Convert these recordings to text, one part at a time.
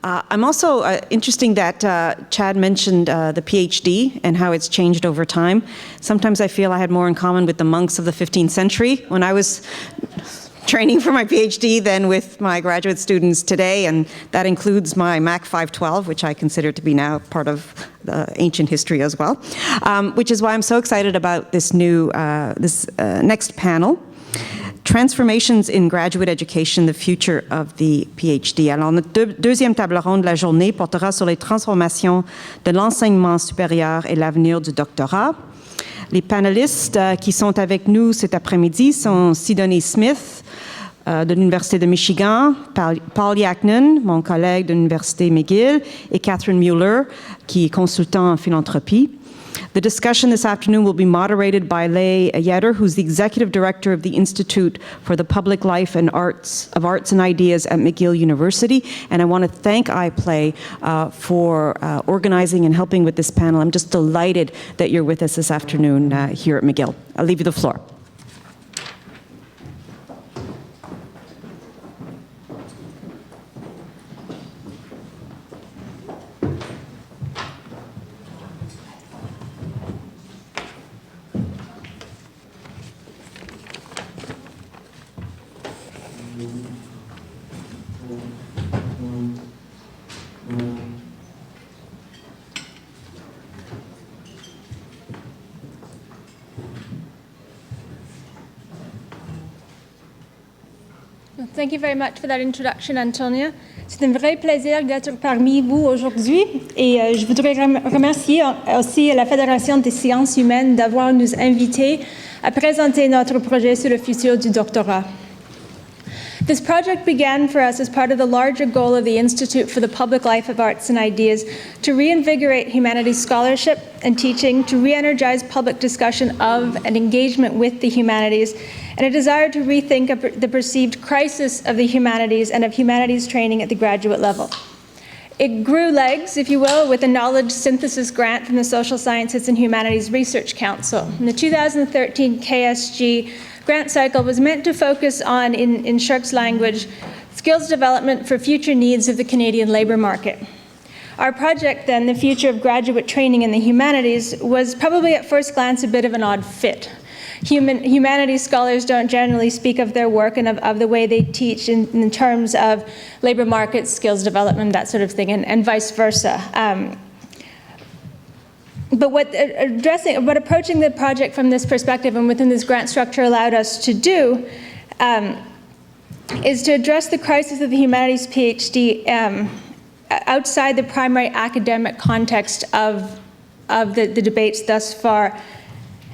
I'm also interesting that Chad mentioned the PhD and how it's changed over time. Sometimes I feel I had more in common with the monks of the 15th century when I was training for my PhD than with my graduate students today, and that includes my Mac 512, which I consider to be now part of the ancient history as well, which is why I'm so excited about this new, next panel. Transformations in Graduate Education, the Future of the PhD. Alors, notre deuxième table ronde de la journée portera sur les transformations de l'enseignement supérieur et l'avenir du doctorat. Les panélistes qui sont avec nous cet après-midi sont Sidonie Smith de l'Université de Michigan, Paul Yaknin, mon collègue de l'Université McGill, et Catherine Mueller, qui est consultant en philanthropie. The discussion this afternoon will be moderated by Leigh Yetter, who's the Executive Director of the Institute for the Public Life and Arts and Ideas at McGill University. And I want to thank iPlay for organizing and helping with this panel. I'm just delighted that you're with us this afternoon here at McGill. I'll leave you the floor. Thank you very much for that introduction, Antonia. C'est un vrai plaisir d'être parmi vous aujourd'hui et je voudrais remercier aussi la Fédération des sciences humaines d'avoir nous invités à présenter notre projet sur le futur du doctorat. This project began for us as part of the larger goal of the Institute for the Public Life of Arts and Ideas to reinvigorate humanities scholarship and teaching, to re-energize public discussion of and engagement with the humanities, and a desire to rethink the perceived crisis of the humanities and of humanities training at the graduate level. It grew legs, if you will, with a knowledge synthesis grant from the Social Sciences and Humanities Research Council. And the 2013 KSG grant cycle was meant to focus on, in Shirk's language, skills development for future needs of the Canadian labour market. Our project then, the future of graduate training in the humanities, was probably at first glance a bit of an odd fit. Humanities scholars don't generally speak of their work and of the way they teach in terms of labour markets, skills development, that sort of thing, and vice versa. But what approaching the project from this perspective and within this grant structure allowed us to do is to address the crisis of the humanities PhD outside the primary academic context of the debates thus far,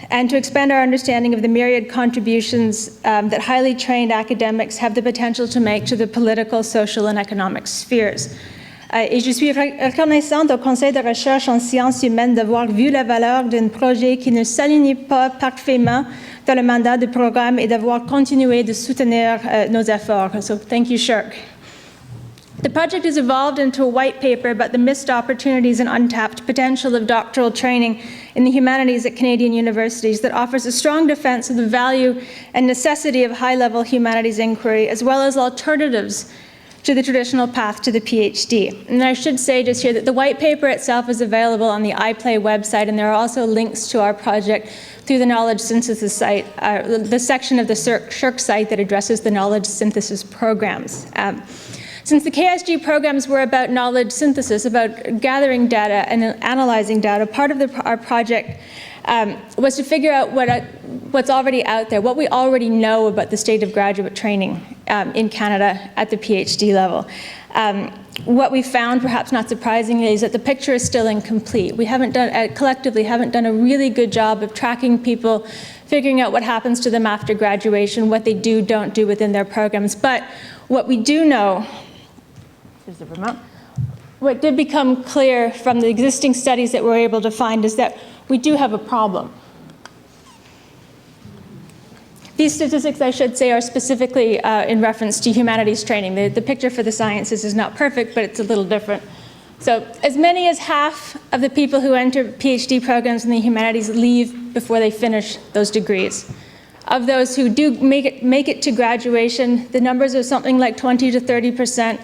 and to expand our understanding of the myriad contributions that highly trained academics have the potential to make to the political, social, and economic spheres. Et je suis reconnaissante au Conseil de recherche en sciences humaines d'avoir vu la valeur d'un projet qui ne s'aligne pas parfaitement dans le mandat du programme et d'avoir continué de soutenir nos efforts. So thank you, Shirk. The project has evolved into a white paper about the missed opportunities and untapped potential of doctoral training in the humanities at Canadian universities that offers a strong defense of the value and necessity of high-level humanities inquiry, as well as alternatives to the traditional path to the PhD. And I should say just here that the white paper itself is available on the iPlay website, and there are also links to our project through the knowledge synthesis site, the section of the Shirk site that addresses the knowledge synthesis programs. Since the KSG programs were about knowledge synthesis, about gathering data and analyzing data, part of our project was to figure out what's already out there, what we already know about the state of graduate training in Canada at the PhD level. What we found, perhaps not surprisingly, is that the picture is still incomplete. We haven't done, collectively haven't done a really good job of tracking people, figuring out what happens to them after graduation, what they do, don't do within their programs. But what we do know, what did become clear from the existing studies that we're able to find is that we do have a problem. These statistics, I should say, are specifically in reference to humanities training. The picture for the sciences is not perfect, but it's a little different. So as many as half of the people who enter PhD programs in the humanities leave before they finish those degrees. Of those who do make it to graduation, the numbers are something like 20 to 30%.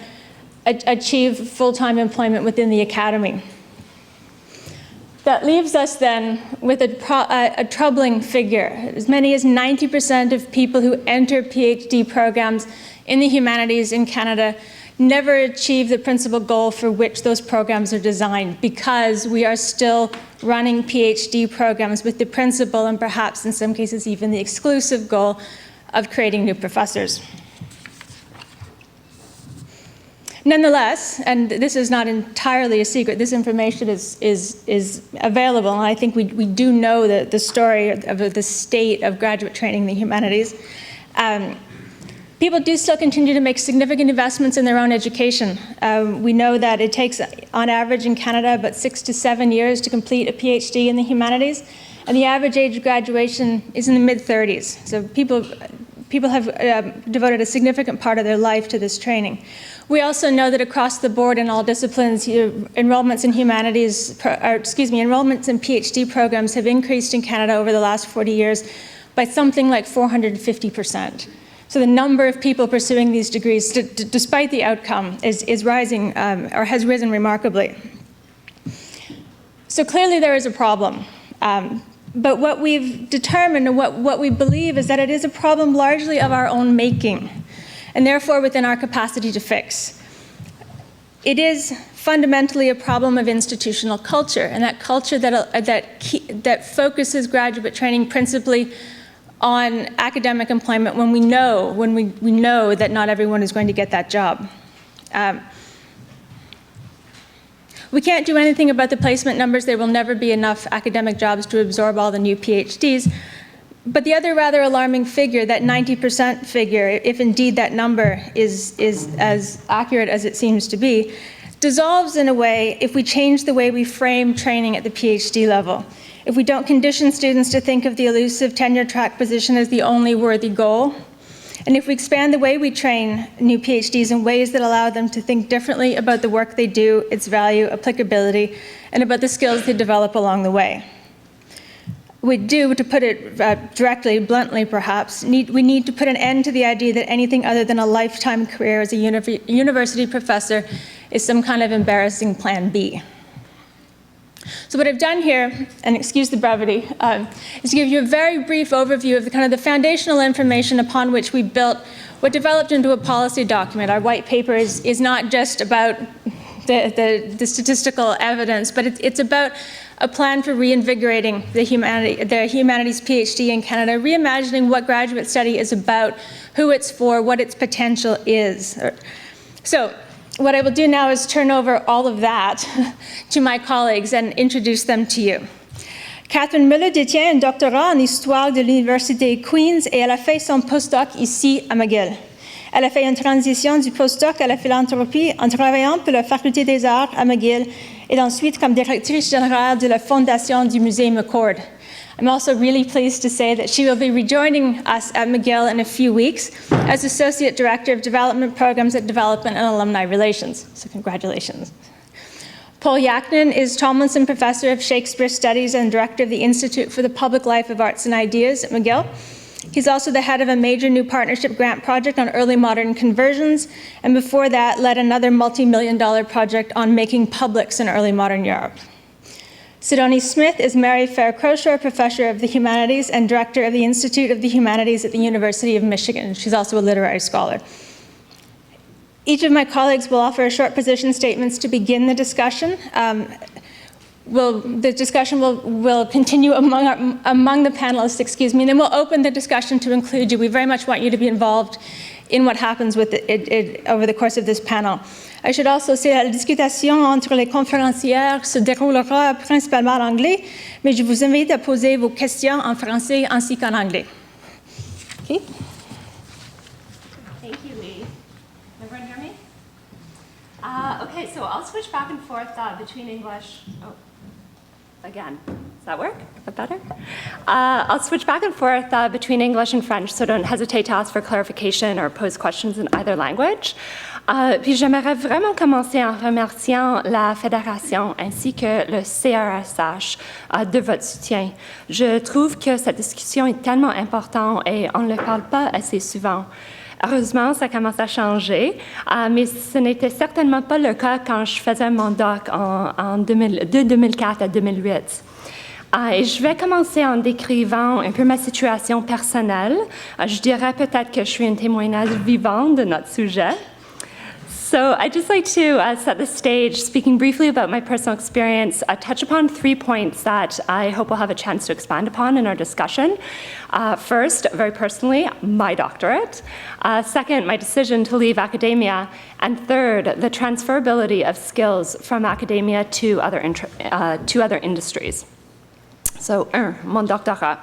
achieve full-time employment within the academy. That leaves us then with a troubling figure. As many as 90% of people who enter PhD programs in the humanities in Canada never achieve the principal goal for which those programs are designed, because we are still running PhD programs with the principal and perhaps in some cases even the exclusive goal of creating new professors. Nonetheless, and this is not entirely a secret, this information is available, and I think we do know the story of the state of graduate training in the humanities. People do still continue to make significant investments in their own education. We know that it takes, on average in Canada, about 6 to 7 years to complete a PhD in the humanities, and the average age of graduation is in the mid-30s. So people have devoted a significant part of their life to this training. We also know that across the board in all disciplines, enrollments in humanities, enrollments in PhD programs have increased in Canada over the last 40 years by something like 450%. So the number of people pursuing these degrees, despite the outcome, is rising, or has risen remarkably. So clearly there is a problem. But what we've determined and what we believe is that it is a problem largely of our own making, and therefore within our capacity to fix. It is fundamentally a problem of institutional culture, and that culture that focuses graduate training principally on academic employment when we know that not everyone is going to get that job. We can't do anything about the placement numbers. There will never be enough academic jobs to absorb all the new PhDs. But the other rather alarming figure, that 90% figure, if indeed that number is as accurate as it seems to be, dissolves in a way if we change the way we frame training at the PhD level. If we don't condition students to think of the elusive tenure-track position as the only worthy goal, and if we expand the way we train new PhDs in ways that allow them to think differently about the work they do, its value, applicability, and about the skills they develop along the way. We do, to put it directly, bluntly perhaps, we need to put an end to the idea that anything other than a lifetime career as a university professor is some kind of embarrassing plan B. So what I've done here, and excuse the brevity, is to give you a very brief overview of the foundational information upon which we built what developed into a policy document. Our white paper is not just about the statistical evidence, but it's about a plan for reinvigorating the humanities PhD in Canada, reimagining what graduate study is about, who it's for, what its potential is. So what I will do now is turn over all of that to my colleagues and introduce them to you. Catherine Müller détient un doctorat en histoire de l'Université Queen's et elle a fait son postdoc ici à McGill. Elle a fait une transition du postdoc à la philanthropie en travaillant pour la Faculté des Arts à McGill et ensuite comme directrice générale de la Fondation du Musée McCord. I'm also really pleased to say that she will be rejoining us at McGill in a few weeks as Associate Director of Development Programs at Development and Alumni Relations. So congratulations. Paul Yaknin is Tomlinson Professor of Shakespeare Studies and Director of the Institute for the Public Life of Arts and Ideas at McGill. He's also the head of a major new partnership grant project on early modern conversions, and before that led another multi-million-dollar project on making publics in early modern Europe. Sidonie Smith is Mary Fair Crowshore Professor of the Humanities and Director of the Institute of the Humanities at the University of Michigan. She's also a literary scholar. Each of my colleagues will offer a short position statements to begin the discussion. The discussion will continue among the panelists, and then we'll open the discussion to include you. We very much want you to be involved in what happens with it over the course of this panel. I should also say that la discussion entre les conférencières se déroulera principalement en anglais, mais je vous invite à poser vos questions en français ainsi qu'en anglais. Okay. Thank you, Lee. Can everyone hear me? Okay, so I'll switch back and forth between English. Oh, again. Does that work? Is that better? I'll switch back and forth between English and French, so don't hesitate to ask for clarification or pose questions in either language. Puis j'aimerais vraiment commencer en remerciant la Fédération ainsi que le CRSH de votre soutien. Je trouve que cette discussion est tellement importante et on ne le parle pas assez souvent. Heureusement, ça commence à changer, mais ce n'était certainement pas le cas quand je faisais mon doc de 2004 à 2008. Et je vais commencer en décrivant un peu ma situation personnelle. Je dirais peut-être que je suis un témoignage vivant de notre sujet. So I'd just like to set the stage, speaking briefly about my personal experience, touch upon 3 points that I hope we'll have a chance to expand upon in our discussion. First, very personally, my doctorate. Second, my decision to leave academia. And third, the transferability of skills from academia to other industries. So, mon doctorat.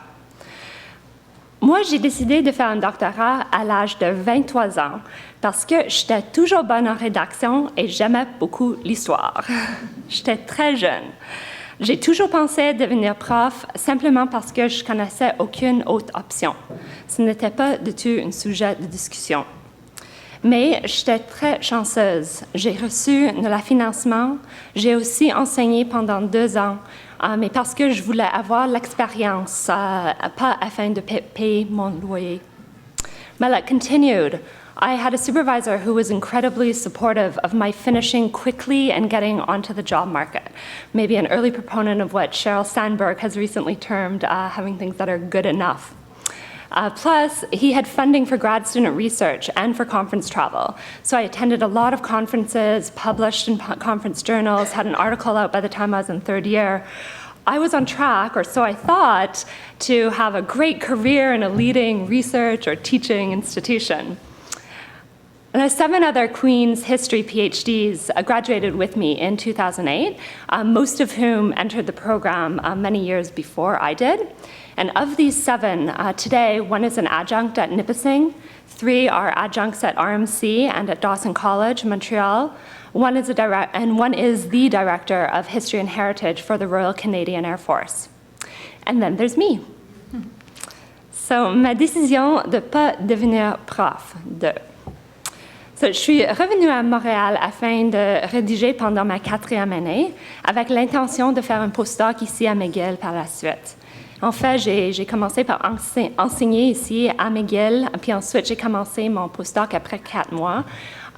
Moi, j'ai décidé de faire un doctorat à l'âge de 23 ans parce que j'étais toujours bonne en rédaction et j'aimais beaucoup l'histoire. J'étais très jeune. J'ai toujours pensé devenir prof simplement parce que je connaissais aucune autre option. Ce n'était pas du tout un sujet de discussion. Mais j'étais très chanceuse. J'ai reçu de la financement. J'ai aussi enseigné pendant 2 ans. Mais parce que je voulais avoir l'expérience, pas afin de payer mon loyer. But it continued. I had a supervisor who was incredibly supportive of my finishing quickly and getting onto the job market, maybe an early proponent of what Sheryl Sandberg has recently termed having things that are good enough. Plus, he had funding for grad student research and for conference travel. So I attended a lot of conferences, published in conference journals, had an article out by the time I was in 3rd year. I was on track, or so I thought, to have a great career in a leading research or teaching institution. And 7 other Queen's History PhDs graduated with me in 2008, most of whom entered the program many years before I did. And of these 7, today, 1 is an adjunct at Nipissing, 3 are adjuncts at RMC and at Dawson College, Montreal. 1 is the director of History and Heritage for the Royal Canadian Air Force. And then there's me. So, ma décision de ne pas devenir prof. So, je suis revenue à Montréal afin de rédiger pendant ma 4e année, avec l'intention de faire un postdoc ici à McGill par la suite. En fait, j'ai commencé par enseigner ici à McGill, puis ensuite j'ai commencé mon postdoc après 4 mois.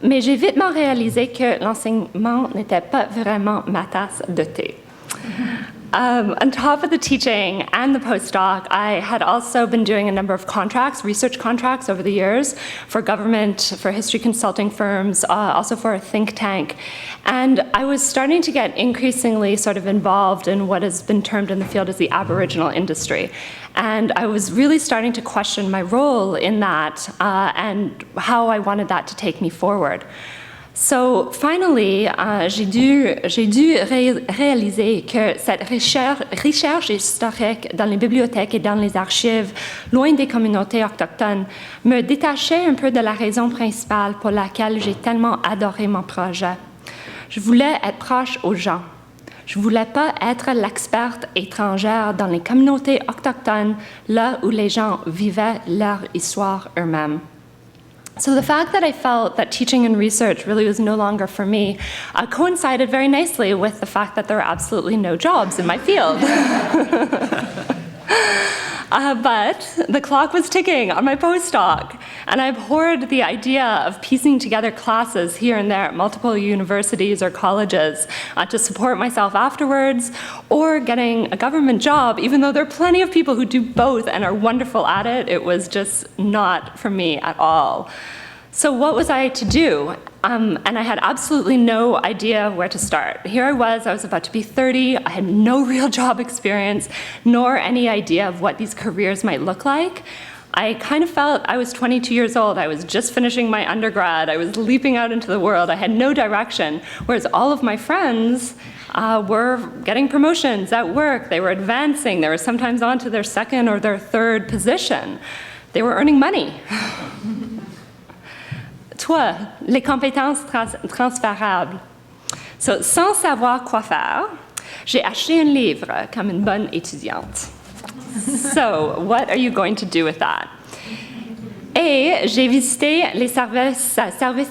Mais j'ai vitement réalisé que l'enseignement n'était pas vraiment ma tasse de thé. On top of the teaching and the postdoc, I had also been doing a number of contracts, research contracts over the years for government, for history consulting firms, also for a think tank. And I was starting to get increasingly sort of involved in what has been termed in the field as the Aboriginal industry. And I was really starting to question my role in that and how I wanted that to take me forward. So finally, j'ai dû réaliser que cette recherche historique dans les bibliothèques et dans les archives, loin des communautés autochtones, me détachait un peu de la raison principale pour laquelle j'ai tellement adoré mon projet. Je voulais être proche aux gens. Je ne voulais pas être l'experte étrangère dans les communautés autochtones, là où les gens vivaient leur histoire eux-mêmes. So the fact that I felt that teaching and research really was no longer for me coincided very nicely with the fact that there are absolutely no jobs in my field. But the clock was ticking on my postdoc, and I abhorred the idea of piecing together classes here and there at multiple universities or colleges to support myself afterwards, or getting a government job, even though there are plenty of people who do both and are wonderful at it. It was just not for me at all. So what was I to do? And I had absolutely no idea where to start. Here I was about to be 30, I had no real job experience, nor any idea of what these careers might look like. I kind of felt I was 22 years old, I was just finishing my undergrad, I was leaping out into the world, I had no direction, whereas all of my friends were getting promotions at work, they were advancing, they were sometimes on to their 2nd or their 3rd position. They were earning money. Toi, les compétences transférables. So, sans savoir quoi faire, j'ai acheté un livre comme une bonne étudiante. So, what are you going to do with that? Et j'ai visité les services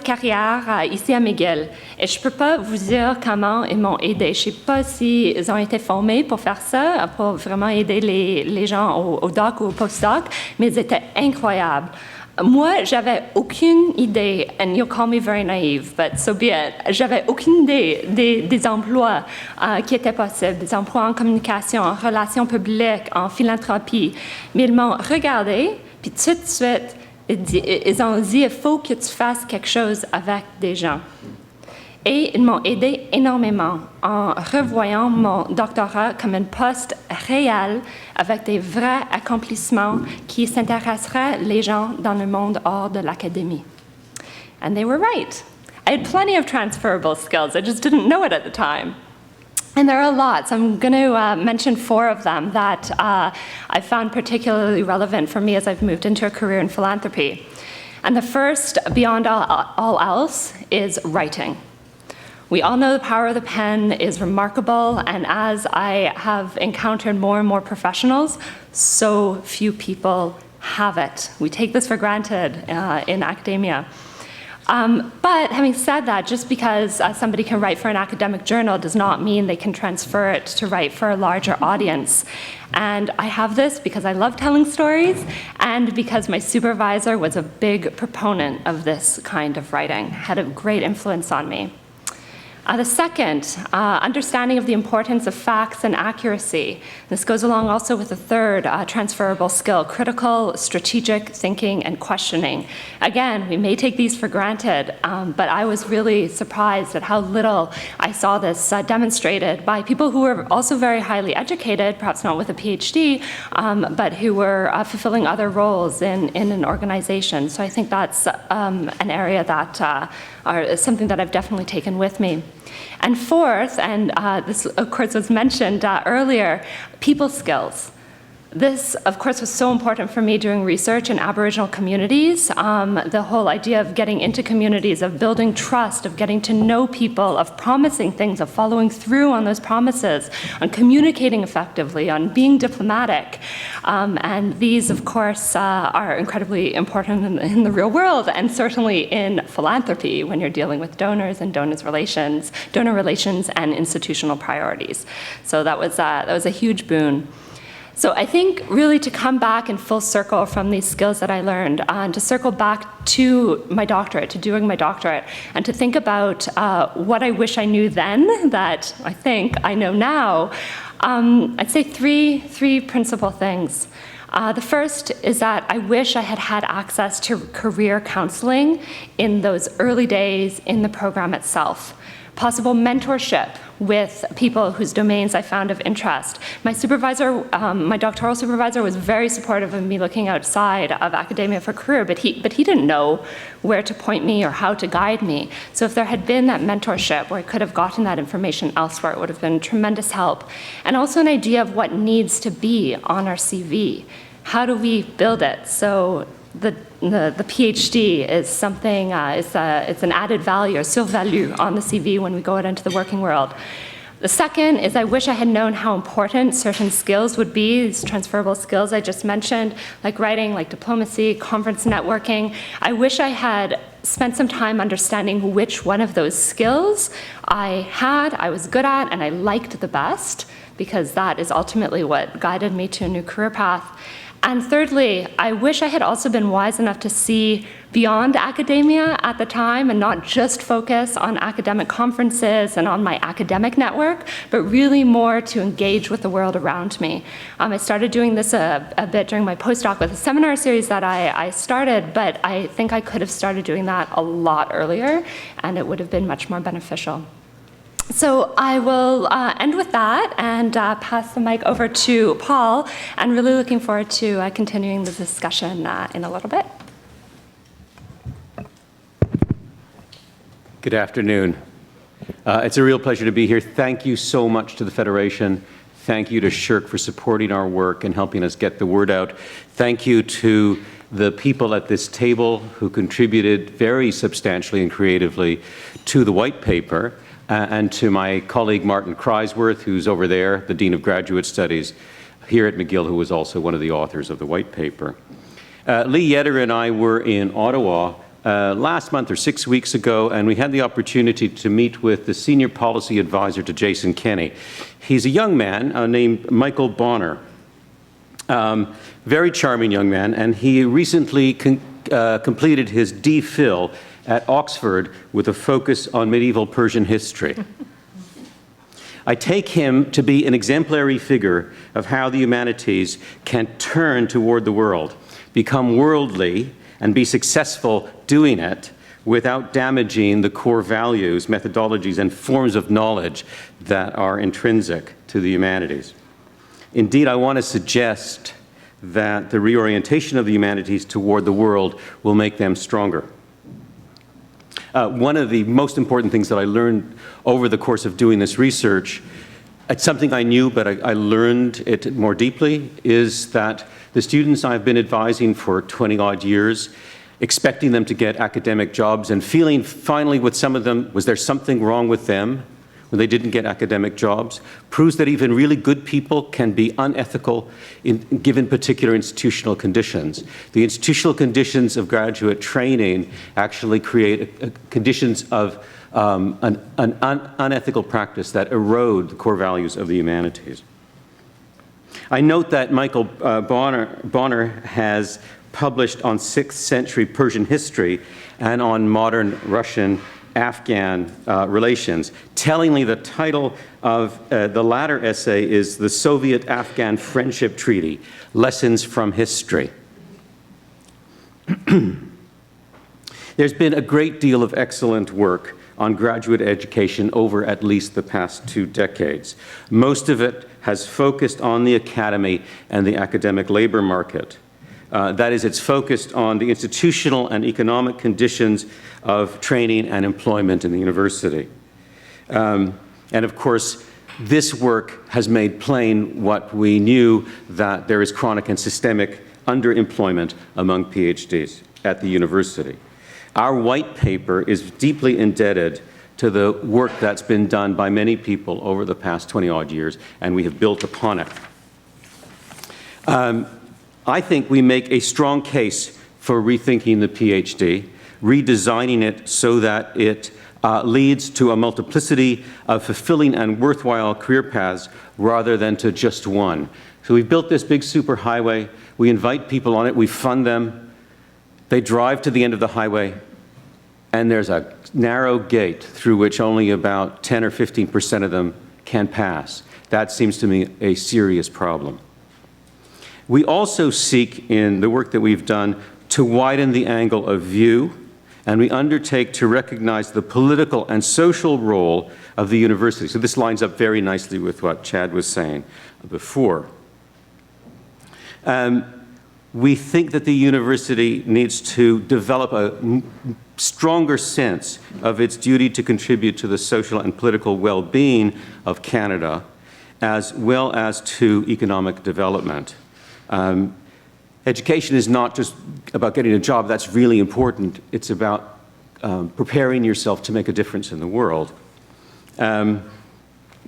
carrières ici à McGill. Et je ne peux pas vous dire comment ils m'ont aidé. Je ne sais pas s'ils ont été formés pour faire ça, pour vraiment aider les gens au doc ou au postdoc, mais ils étaient incroyables. Moi, j'avais aucune idée, and you'll call me very naive, but so be it. J'avais aucune idée des emplois qui étaient possibles, des emplois en communication, en relations publiques, en philanthropie. Mais ils m'ont regardé, puis tout de suite, ils ont dit, il faut que tu fasses quelque chose avec des gens. Et ils m'ont aidé énormément en revoyant mon doctorat comme un poste réel avec des vrais accomplissements qui s'intéresseraient les gens dans le monde hors de l'académie. And they were right. I had plenty of transferable skills. I just didn't know it at the time. And there are lots. I'm going to mention 4 of them that I found particularly relevant for me as I've moved into a career in philanthropy. And the first, beyond all else, is writing. We all know the power of the pen is remarkable, and as I have encountered more and more professionals, so few people have it. We take this for granted in academia. But having said that, just because somebody can write for an academic journal does not mean they can transfer it to write for a larger audience. And I have this because I love telling stories and because my supervisor was a big proponent of this kind of writing, had a great influence on me. The second, understanding of the importance of facts and accuracy. This goes along also with the third transferable skill, critical, strategic thinking and questioning. Again, we may take these for granted, but I was really surprised at how little I saw this demonstrated by people who were also very highly educated, perhaps not with a PhD, but who were fulfilling other roles in an organization. So I think that's an area that is something that I've definitely taken with me. And fourth, and this of course was mentioned earlier, people skills. This, of course, was so important for me doing research in Aboriginal communities. The whole idea of getting into communities, of building trust, of getting to know people, of promising things, of following through on those promises, on communicating effectively, on being diplomatic. And these, of course, are incredibly important in the real world, and certainly in philanthropy when you're dealing with donors and donor relations and institutional priorities. So that was a huge boon. So I think really to come back in full circle from these skills that I learned, to circle back to my doctorate, to doing my doctorate, and to think about what I wish I knew then that I think I know now, I'd say three principal things. The first is that I wish I had had access to career counseling in those early days in the program itself. Possible mentorship with people whose domains I found of interest. My supervisor, my doctoral supervisor, was very supportive of me looking outside of academia for career, but he didn't know where to point me or how to guide me. So if there had been that mentorship where I could have gotten that information elsewhere, it would have been tremendous help. And also an idea of what needs to be on our CV. How do we build it? So the PhD is something, it's an added value, or survalue on the CV when we go out into the working world. The second is I wish I had known how important certain skills would be, these transferable skills I just mentioned, like writing, like diplomacy, conference networking. I wish I had spent some time understanding which one of those skills I was good at, and I liked the best, because that is ultimately what guided me to a new career path. And thirdly, I wish I had also been wise enough to see beyond academia at the time and not just focus on academic conferences and on my academic network, but really more to engage with the world around me. I started doing this a bit during my postdoc with a seminar series that I started, but I think I could have started doing that a lot earlier, and it would have been much more beneficial. So I will end with that and pass the mic over to Paul, and really looking forward to continuing the discussion in a little bit. Good afternoon. It's a real pleasure to be here. Thank you so much to the Federation. Thank you to Shirk for supporting our work and helping us get the word out. Thank you to the people at this table who contributed very substantially and creatively to the white paper. And to my colleague Martin Kreisworth, who's over there, the Dean of Graduate Studies here at McGill, who was also one of the authors of the white paper. Lee Yetter and I were in Ottawa last month or 6 weeks ago, and we had the opportunity to meet with the Senior Policy Advisor to Jason Kenney. He's a young man named Michael Bonner. Very charming young man, and he recently completed his DPhil at Oxford with a focus on medieval Persian history. I take him to be an exemplary figure of how the humanities can turn toward the world, become worldly, and be successful doing it without damaging the core values, methodologies, and forms of knowledge that are intrinsic to the humanities. Indeed, I want to suggest that the reorientation of the humanities toward the world will make them stronger. One of the most important things that I learned over the course of doing this research, it's something I knew, but I learned it more deeply, is that the students I've been advising for 20-odd years, expecting them to get academic jobs and feeling finally with some of them, was there something wrong with them when they didn't get academic jobs, proves that even really good people can be unethical given particular institutional conditions. The institutional conditions of graduate training actually create conditions of an unethical practice that erode the core values of the humanities. I note that Michael Bonner has published on 6th century Persian history and on modern Russian-Afghan relations. Tellingly, the title of the latter essay is The Soviet-Afghan Friendship Treaty, Lessons from History. There's been a great deal of excellent work on graduate education over at least the past 2 decades. Most of it has focused on the academy and the academic labor market. That is, it's focused on the institutional and economic conditions of training and employment in the university. And of course, this work has made plain what we knew, that there is chronic and systemic underemployment among PhDs at the university. Our white paper is deeply indebted to the work that's been done by many people over the past 20-odd years, and we have built upon it. I think we make a strong case for rethinking the PhD, redesigning it so that it leads to a multiplicity of fulfilling and worthwhile career paths rather than to just one. So we've built this big superhighway, we invite people on it, we fund them, they drive to the end of the highway, and there's a narrow gate through which only about 10 or 15% of them can pass. That seems to me a serious problem. We also seek, in the work that we've done, to widen the angle of view, and we undertake to recognize the political and social role of the university. So this lines up very nicely with what Chad was saying before. We think that the university needs to develop a stronger sense of its duty to contribute to the social and political well-being of Canada, as well as to economic development. Education is not just about getting a job. That's really important. It's about preparing yourself to make a difference in the world.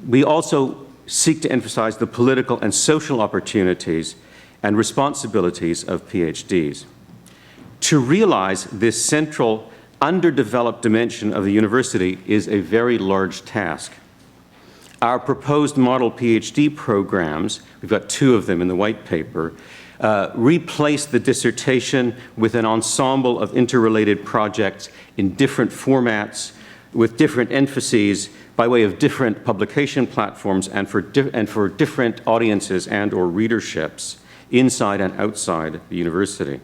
We also seek to emphasize the political and social opportunities and responsibilities of PhDs. To realize this central, underdeveloped dimension of the university is a very large task. Our proposed model PhD programs, we've got 2 of them in the white paper, replace the dissertation with an ensemble of interrelated projects in different formats with different emphases by way of different publication platforms and for different audiences and or readerships inside and outside the university.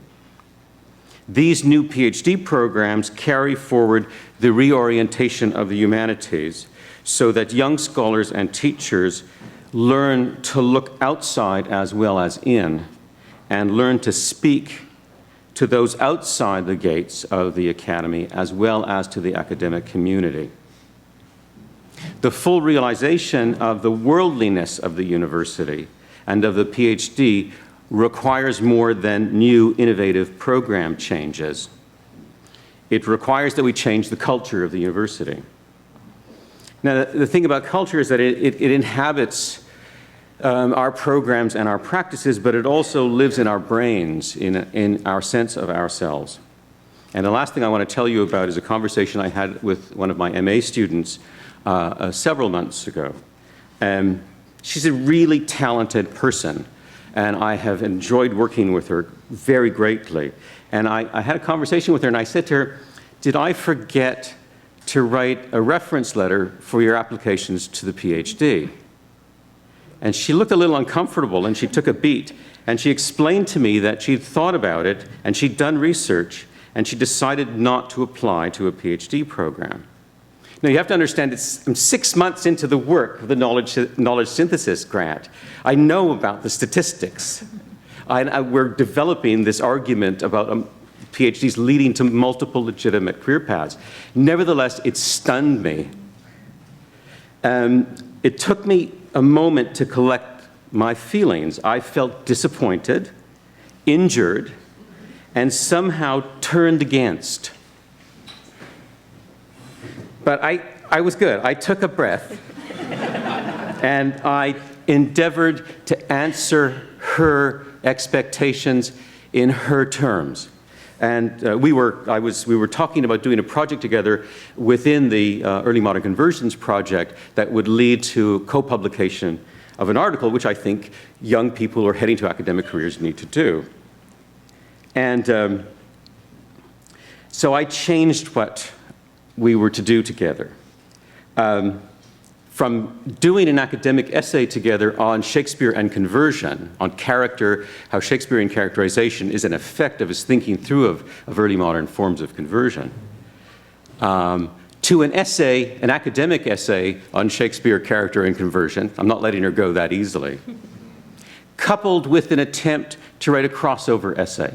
These new PhD programs carry forward the reorientation of the humanities so that young scholars and teachers learn to look outside as well as in, and learn to speak to those outside the gates of the academy as well as to the academic community. The full realization of the worldliness of the university and of the PhD requires more than new innovative program changes. It requires that we change the culture of the university. Now, the thing about culture is that it inhabits our programs and our practices, but it also lives in our brains, in our sense of ourselves. And the last thing I want to tell you about is a conversation I had with one of my MA students several months ago. She's a really talented person, and I have enjoyed working with her very greatly. And I had a conversation with her, and I said to her, did I forget to write a reference letter for your applications to the PhD? And she looked a little uncomfortable, and she took a beat, and she explained to me that she'd thought about it, and she'd done research, and she decided not to apply to a PhD program. Now, you have to understand, I'm 6 months into the work of the knowledge synthesis grant. I know about the statistics. We're developing this argument about PhDs leading to multiple legitimate career paths. Nevertheless, it stunned me. It took me a moment to collect my feelings. I felt disappointed, injured, and somehow turned against. But I was good. I took a breath, and I endeavored to answer her expectations in her terms. And we were talking about doing a project together within the Early Modern Conversions project that would lead to co-publication of an article, which I think young people who are heading to academic careers need to do. And so I changed what we were to do together. From doing an academic essay together on Shakespeare and conversion, on character, how Shakespearean characterization is an effect of his thinking through of early modern forms of conversion, to an essay, an academic essay on Shakespeare, character, and conversion. I'm not letting her go that easily. Coupled with an attempt to write a crossover essay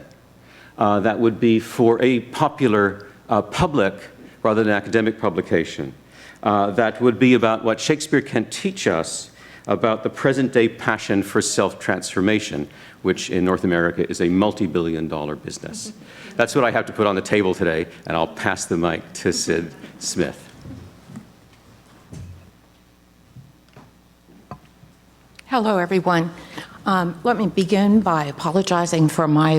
that would be for a popular public rather than academic publication. That would be about what Shakespeare can teach us about the present-day passion for self-transformation, which in North America is a multi-billion-dollar business. That's what I have to put on the table today, and I'll pass the mic to Sid Smith. Hello, everyone. Let me begin by apologizing for my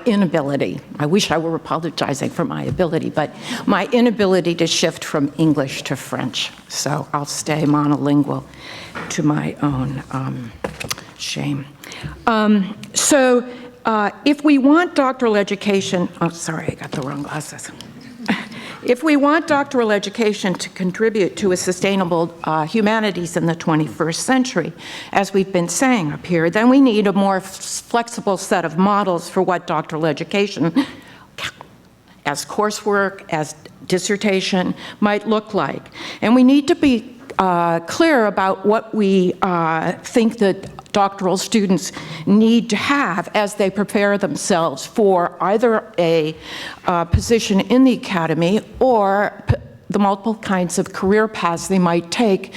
inability. I wish I were apologizing for my ability, but my inability to shift from English to French. So I'll stay monolingual to my own shame. If we want doctoral education, oh, sorry, I got the wrong glasses. If we want doctoral education to contribute to a sustainable humanities in the 21st century, as we've been saying up here, then we need a more flexible set of models for what doctoral education, as coursework, as dissertation, might look like. And we need to be clear about what we think that doctoral students need to have as they prepare themselves for either a position in the academy or the multiple kinds of career paths they might take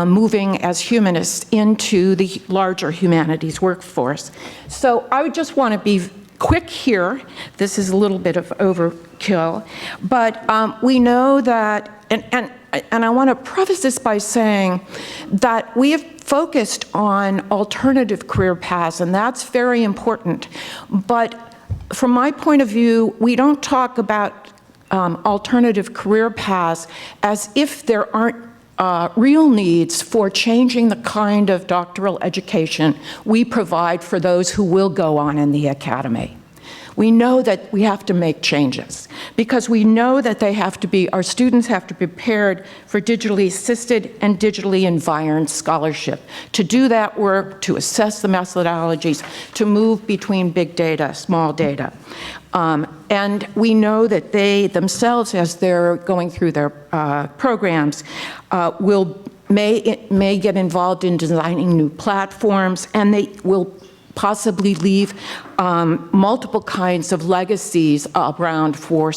moving as humanists into the larger humanities workforce. So I would just want to be quick here. This is a little bit of overkill, but we know that, and I want to preface this by saying that we have focused on alternative career paths, and that's very important. But from my point of view, we don't talk about alternative career paths as if there aren't real needs for changing the kind of doctoral education we provide for those who will go on in the academy. We know that we have to make changes because we know that our students have to be prepared for digitally assisted and digitally environed scholarship, to do that work, to assess the methodologies, to move between big data, small data. And we know that they themselves, as they're going through their programs, may get involved in designing new platforms, and they will possibly leave multiple kinds of legacies around for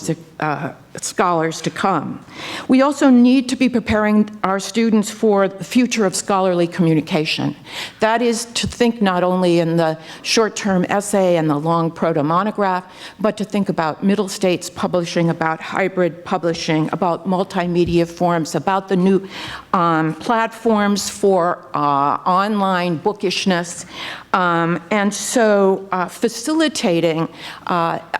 scholars to come. We also need to be preparing our students for the future of scholarly communication. That is to think not only in the short-term essay and the long proto-monograph, but to think about middle states publishing, about hybrid publishing, about multimedia forms, about the new platforms for online bookishness. And so facilitating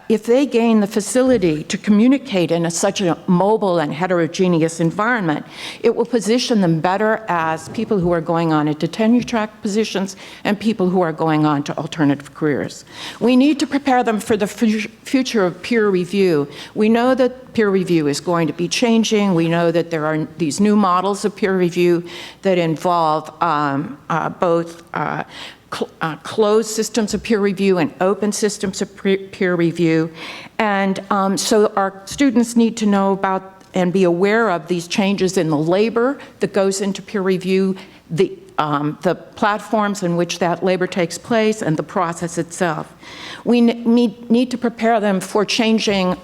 if they gain the facility to communicate in such a mobile and heterogeneous environment, it will position them better as people who are going on into tenure-track positions and people who are going on to alternative careers. We need to prepare them for the future of peer review. We know that peer review is going to be changing. We know that there are these new models of peer review that involve both closed systems of peer review and open systems of peer review. And so our students need to know about and be aware of these changes in the labor that goes into peer review, the platforms in which that labor takes place, and the process itself. We need to prepare them for changing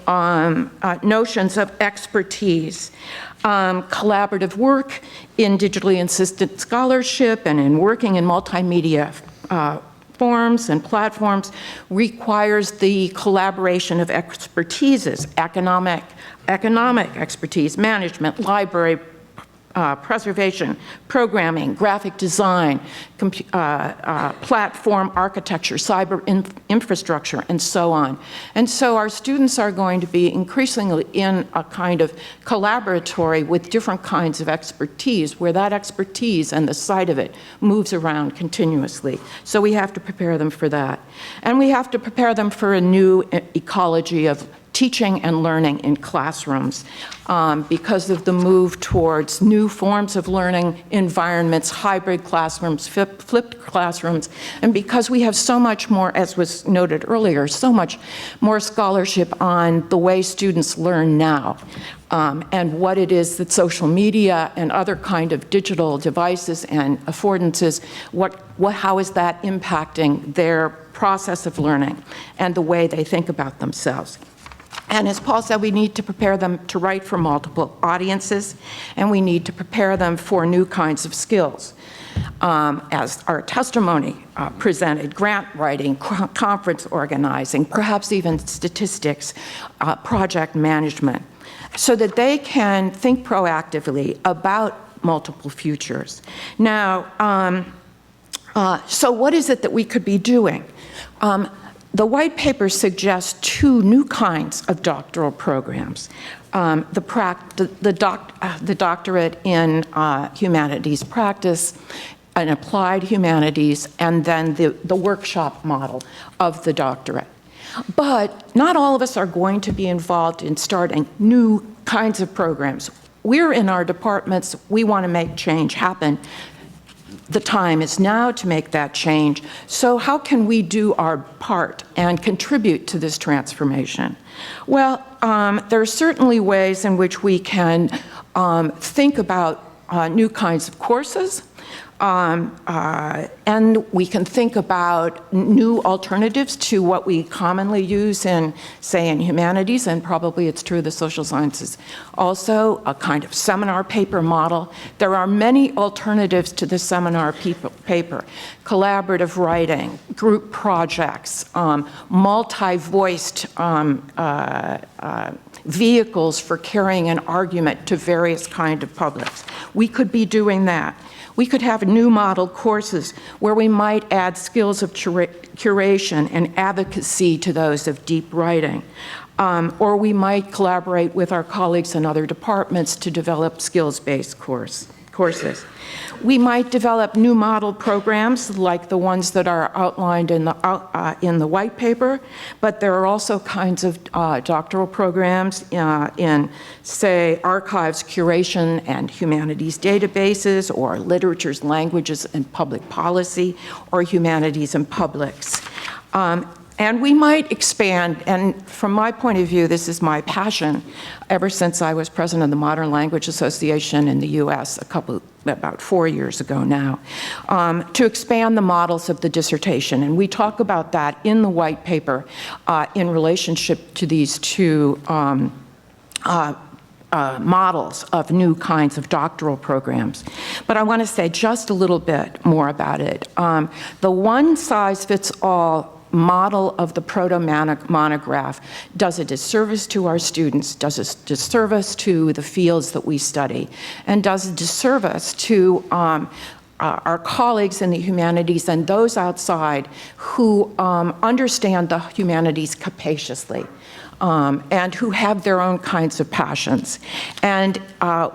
notions of expertise. Collaborative work in digitally assisted scholarship and in working in multimedia forms and platforms requires the collaboration of expertises, economic expertise, management, library, preservation, programming, graphic design, platform architecture, cyber infrastructure, and so on. And so our students are going to be increasingly in a kind of collaboratory with different kinds of expertise, where that expertise and the site of it moves around continuously. So we have to prepare them for that. And we have to prepare them for a new ecology of teaching and learning in classrooms because of the move towards new forms of learning environments, hybrid classrooms, flipped classrooms, and because we have so much more, as was noted earlier, so much more scholarship on the way students learn now and what it is that social media and other kind of digital devices and affordances, how is that impacting their process of learning and the way they think about themselves. And as Paul said, we need to prepare them to write for multiple audiences, and we need to prepare them for new kinds of skills. As our testimony presented, grant writing, conference organizing, perhaps even statistics, project management, so that they can think proactively about multiple futures. Now, so what is it that we could be doing? The white paper suggests two new kinds of doctoral programs. The doctorate in humanities practice, an applied humanities, and then the workshop model of the doctorate. But not all of us are going to be involved in starting new kinds of programs. We're in our departments, we want to make change happen. The time is now to make that change. So how can we do our part and contribute to this transformation? Well, there are certainly ways in which we can think about new kinds of courses, and we can think about new alternatives to what we commonly use in, say, in humanities, and probably it's true of the social sciences. Also, a kind of seminar paper model. There are many alternatives to the seminar paper. Collaborative writing, group projects, multi-voiced vehicles for carrying an argument to various kinds of publics. We could be doing that. We could have new model courses where we might add skills of curation and advocacy to those of deep writing. Or we might collaborate with our colleagues in other departments to develop skills-based courses. We might develop new model programs like the ones that are outlined in the white paper, but there are also kinds of doctoral programs in, say, archives, curation, and humanities databases, or literatures, languages, and public policy, or humanities and publics. And we might expand, and from my point of view, this is my passion, ever since I was president of the Modern Language Association in the US about 4 years ago now, to expand the models of the dissertation. And we talk about that in the white paper in relationship to these two models of new kinds of doctoral programs. But I want to say just a little bit more about it. The one-size-fits-all model of the proto-monograph does a disservice to our students, does a disservice to the fields that we study, and does a disservice to our colleagues in the humanities and those outside who understand the humanities capaciously. And who have their own kinds of passions. And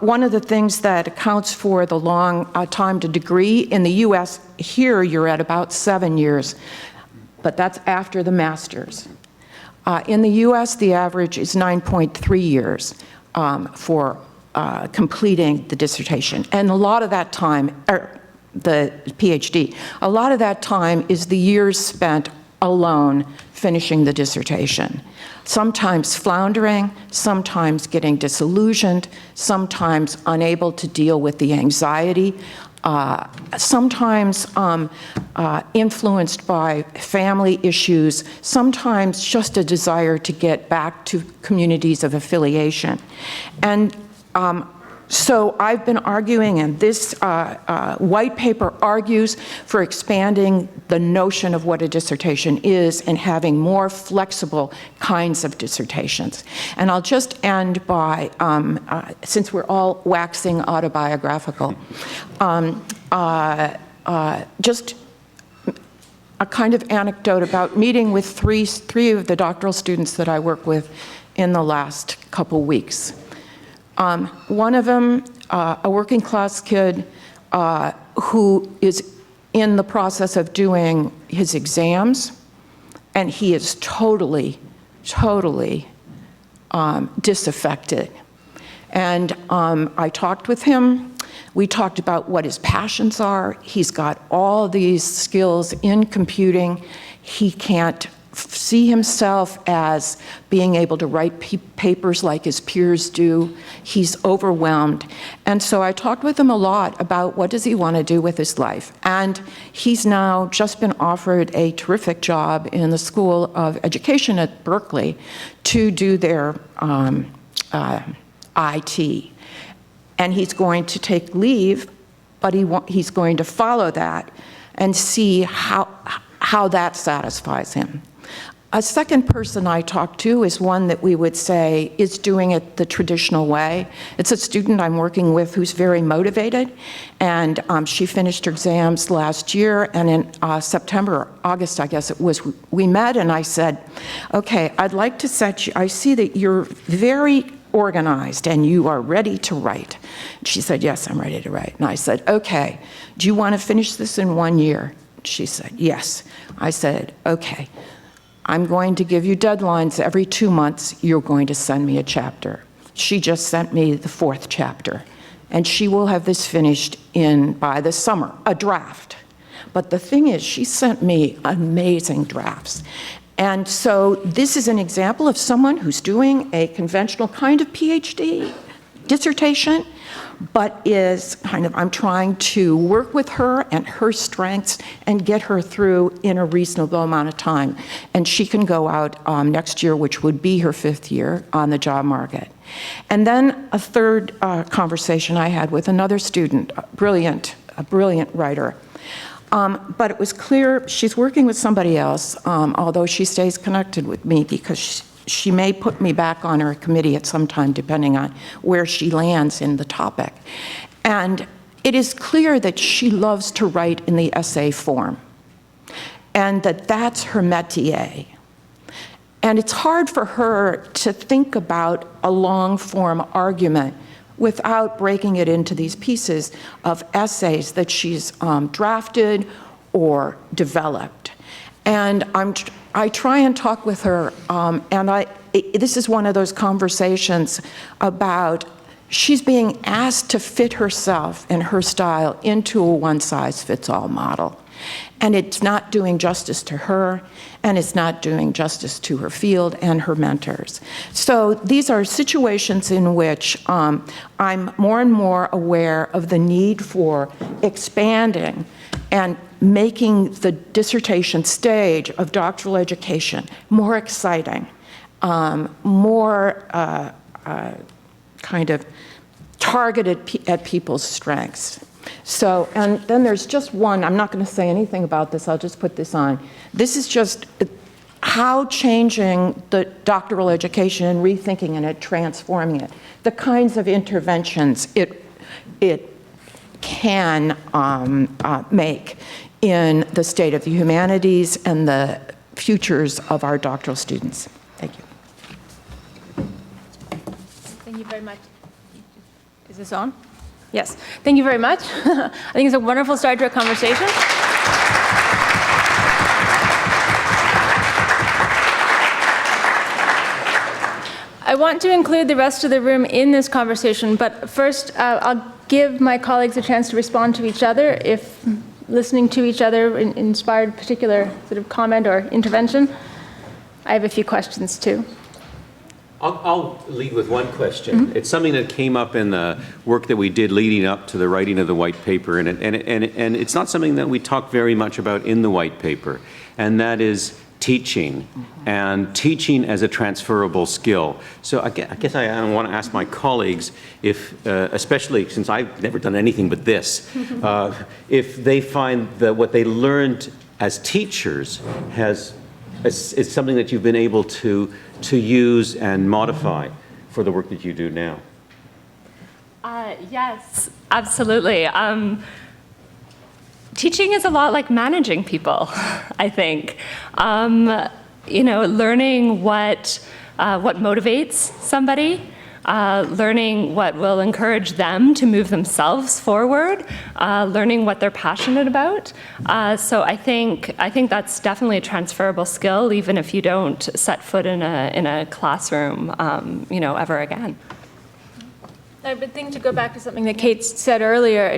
one of the things that accounts for the long time to degree, in the US, here you're at about 7 years, but that's after the master's. In the US, the average is 9.3 years for completing the dissertation. And a lot of that time, or the PhD, a lot of that time is the years spent alone finishing the dissertation. Sometimes floundering, sometimes getting disillusioned, sometimes unable to deal with the anxiety, sometimes influenced by family issues, sometimes just a desire to get back to communities of affiliation. And so I've been arguing, and this white paper argues for expanding the notion of what a dissertation is and having more flexible kinds of dissertations. And I'll just end by, since we're all waxing autobiographical, just a kind of anecdote about meeting with three of the doctoral students that I work with in the last couple weeks. One of them, a working class kid who is in the process of doing his exams, and he is totally disaffected. And I talked with him. We talked about what his passions are. He's got all these skills in computing. He can't see himself as being able to write papers like his peers do. He's overwhelmed. And so I talked with him a lot about what does he want to do with his life. And he's now just been offered a terrific job in the School of Education at Berkeley to do their IT. And he's going to take leave, but he's going to follow that and see how that satisfies him. A second person I talked to is one that we would say is doing it the traditional way. It's a student I'm working with who's very motivated, and she finished her exams last year, and in September, August, I guess it was, we met, and I said, okay, I'd like to set you, I see that you're very organized and you are ready to write. She said, yes, I'm ready to write. And I said, okay, do you want to finish this in 1 year? She said, yes. I said, okay. I'm going to give you deadlines every 2 months. You're going to send me a chapter. She just sent me the 4th chapter. And she will have this finished by the summer, a draft. But the thing is, she sent me amazing drafts. And so this is an example of someone who's doing a conventional kind of PhD dissertation, but is kind of, I'm trying to work with her and her strengths and get her through in a reasonable amount of time. And she can go out next year, which would be her 5th year on the job market. And then a third conversation I had with another student, a brilliant writer. But it was clear she's working with somebody else, although she stays connected with me because she may put me back on her committee at some time, depending on where she lands in the topic. And it is clear that she loves to write in the essay form, and that that's her métier. And it's hard for her to think about a long-form argument without breaking it into these pieces of essays that she's drafted or developed. And I try and talk with her, and this is one of those conversations about she's being asked to fit herself and her style into a one-size-fits-all model. And it's not doing justice to her, and it's not doing justice to her field and her mentors. So these are situations in which I'm more and more aware of the need for expanding and making the dissertation stage of doctoral education more exciting, more kind of targeted at people's strengths. So, and then there's just one, I'm not going to say anything about this, I'll just put this on. This is just how changing the doctoral education and rethinking it, transforming it, the kinds of interventions it can make in the state of the humanities and the futures of our doctoral students. Thank you. Thank you very much. Is this on? Yes. Thank you very much. I think it's a wonderful start to our conversation. I want to include the rest of the room in this conversation, but first I'll give my colleagues a chance to respond to each other if listening to each other inspired particular sort of comment or intervention. I have a few questions too. I'll lead with one question. It's something that came up in the work that we did leading up to the writing of the white paper, and it's not something that we talk very much about in the white paper, and that is teaching, and teaching as a transferable skill. So I guess I want to ask my colleagues if, especially since I've never done anything but this, if they find that what they learned as teachers is something that you've been able to use and modify for the work that you do now. Yes, absolutely. Teaching is a lot like managing people, I think. Learning what motivates somebody, learning what will encourage them to move themselves forward, learning what they're passionate about. So I think that's definitely a transferable skill, even if you don't set foot in a classroom, ever again. I would think, to go back to something that Kate said earlier,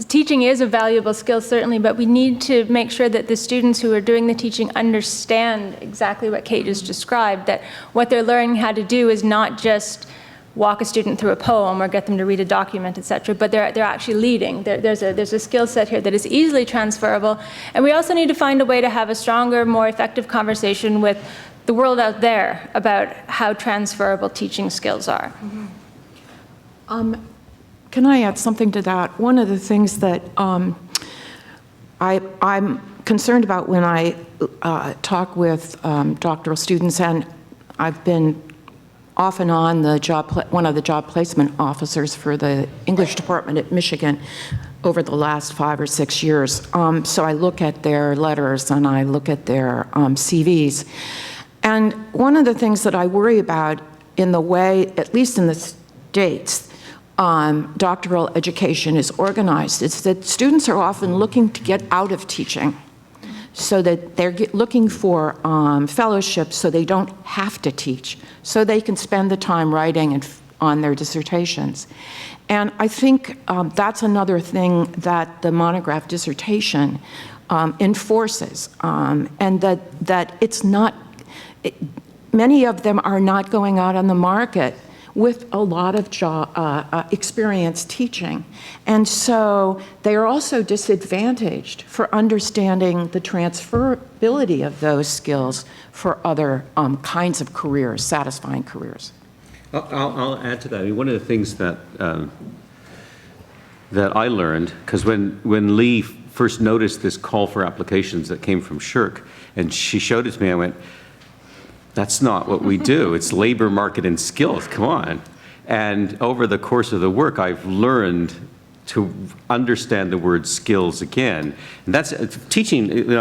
teaching is a valuable skill, certainly, but we need to make sure that the students who are doing the teaching understand exactly what Kate just described, that what they're learning how to do is not just walk a student through a poem or get them to read a document, et cetera, but they're actually leading. There's a skill set here that is easily transferable, and we also need to find a way to have a stronger, more effective conversation with the world out there about how transferable teaching skills are. Can I add something to that? One of the things that I'm concerned about when I talk with doctoral students, and I've been off and on one of the job placement officers for the English department at Michigan over the last 5 or 6 years. So I look at their letters and I look at their CVs. And one of the things that I worry about in the way, at least in the States, doctoral education is organized. It's that students are often looking to get out of teaching, so that they're looking for fellowships so they don't have to teach, so they can spend the time writing on their dissertations. And I think that's another thing that the monograph dissertation enforces, and that it's not, many of them are not going out on the market with a lot of experience teaching. And so they are also disadvantaged for understanding the transferability of those skills for other kinds of careers, satisfying careers. I'll add to that. I mean, one of the things that I learned, because when Lee first noticed this call for applications that came from SSHRC, and she showed it to me, I went, that's not what we do. It's labor market and skills, come on. And over the course of the work, I've learned to understand the word skills again. And that's teaching,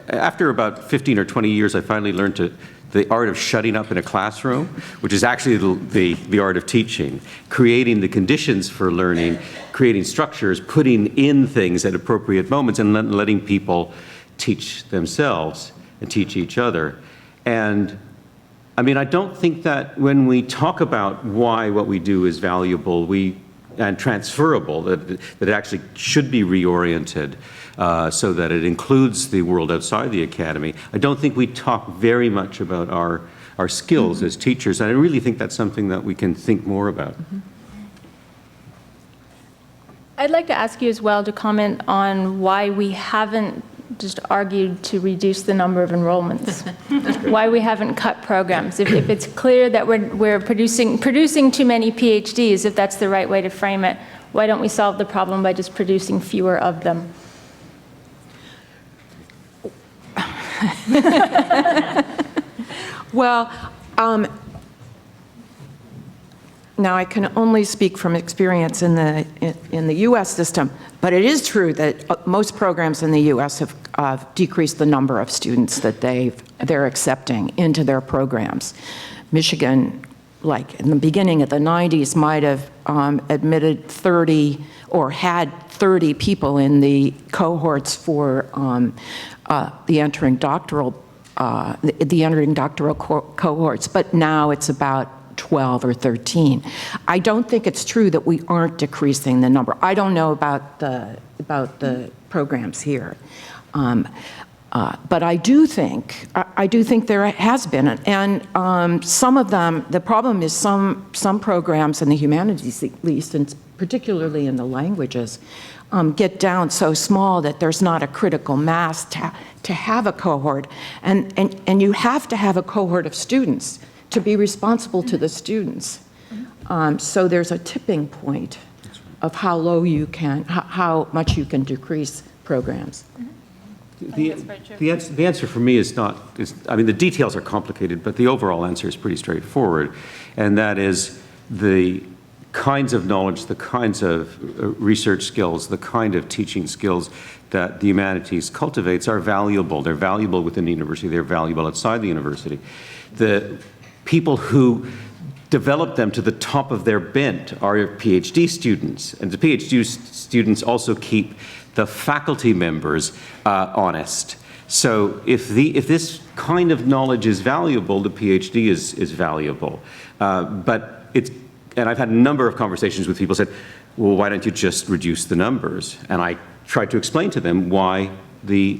after about 15 or 20 years, I finally learned the art of shutting up in a classroom, which is actually the art of teaching, creating the conditions for learning, creating structures, putting in things at appropriate moments, and letting people teach themselves and teach each other. And I mean, I don't think that when we talk about why what we do is valuable and transferable, that it actually should be reoriented so that it includes the world outside the academy. I don't think we talk very much about our skills as teachers, and I really think that's something that we can think more about. I'd like to ask you as well to comment on why we haven't just argued to reduce the number of enrollments, why we haven't cut programs. If it's clear that we're producing too many PhDs, if that's the right way to frame it, why don't we solve the problem by just producing fewer of them? Well, Now, I can only speak from experience in the U.S. system, but it is true that most programs in the U.S. have decreased the number of students that they're accepting into their programs. Michigan, like in the beginning of the 90s, might have admitted 30 or had 30 people in the cohorts for the entering doctoral cohorts, but now it's about 12 or 13. I don't think it's true that we aren't decreasing the number. I don't know about the programs here. But I do think there has been, and some of them, the problem is some programs in the humanities at least, and particularly in the languages, get down so small that there's not a critical mass to have a cohort. And you have to have a cohort of students to be responsible to the students. So there's a tipping point of how low you can, how much you can decrease programs. The answer for me is not, I mean, the details are complicated, but the overall answer is pretty straightforward. And that is the kinds of knowledge, the kinds of research skills, the kind of teaching skills that the humanities cultivates are valuable. They're valuable within the university, they're valuable outside the university. The people who develop them to the top of their bent are PhD students, and the PhD students also keep the faculty members honest. So if this kind of knowledge is valuable, the PhD is valuable. And I've had a number of conversations with people who said, well, why don't you just reduce the numbers? And I tried to explain to them why the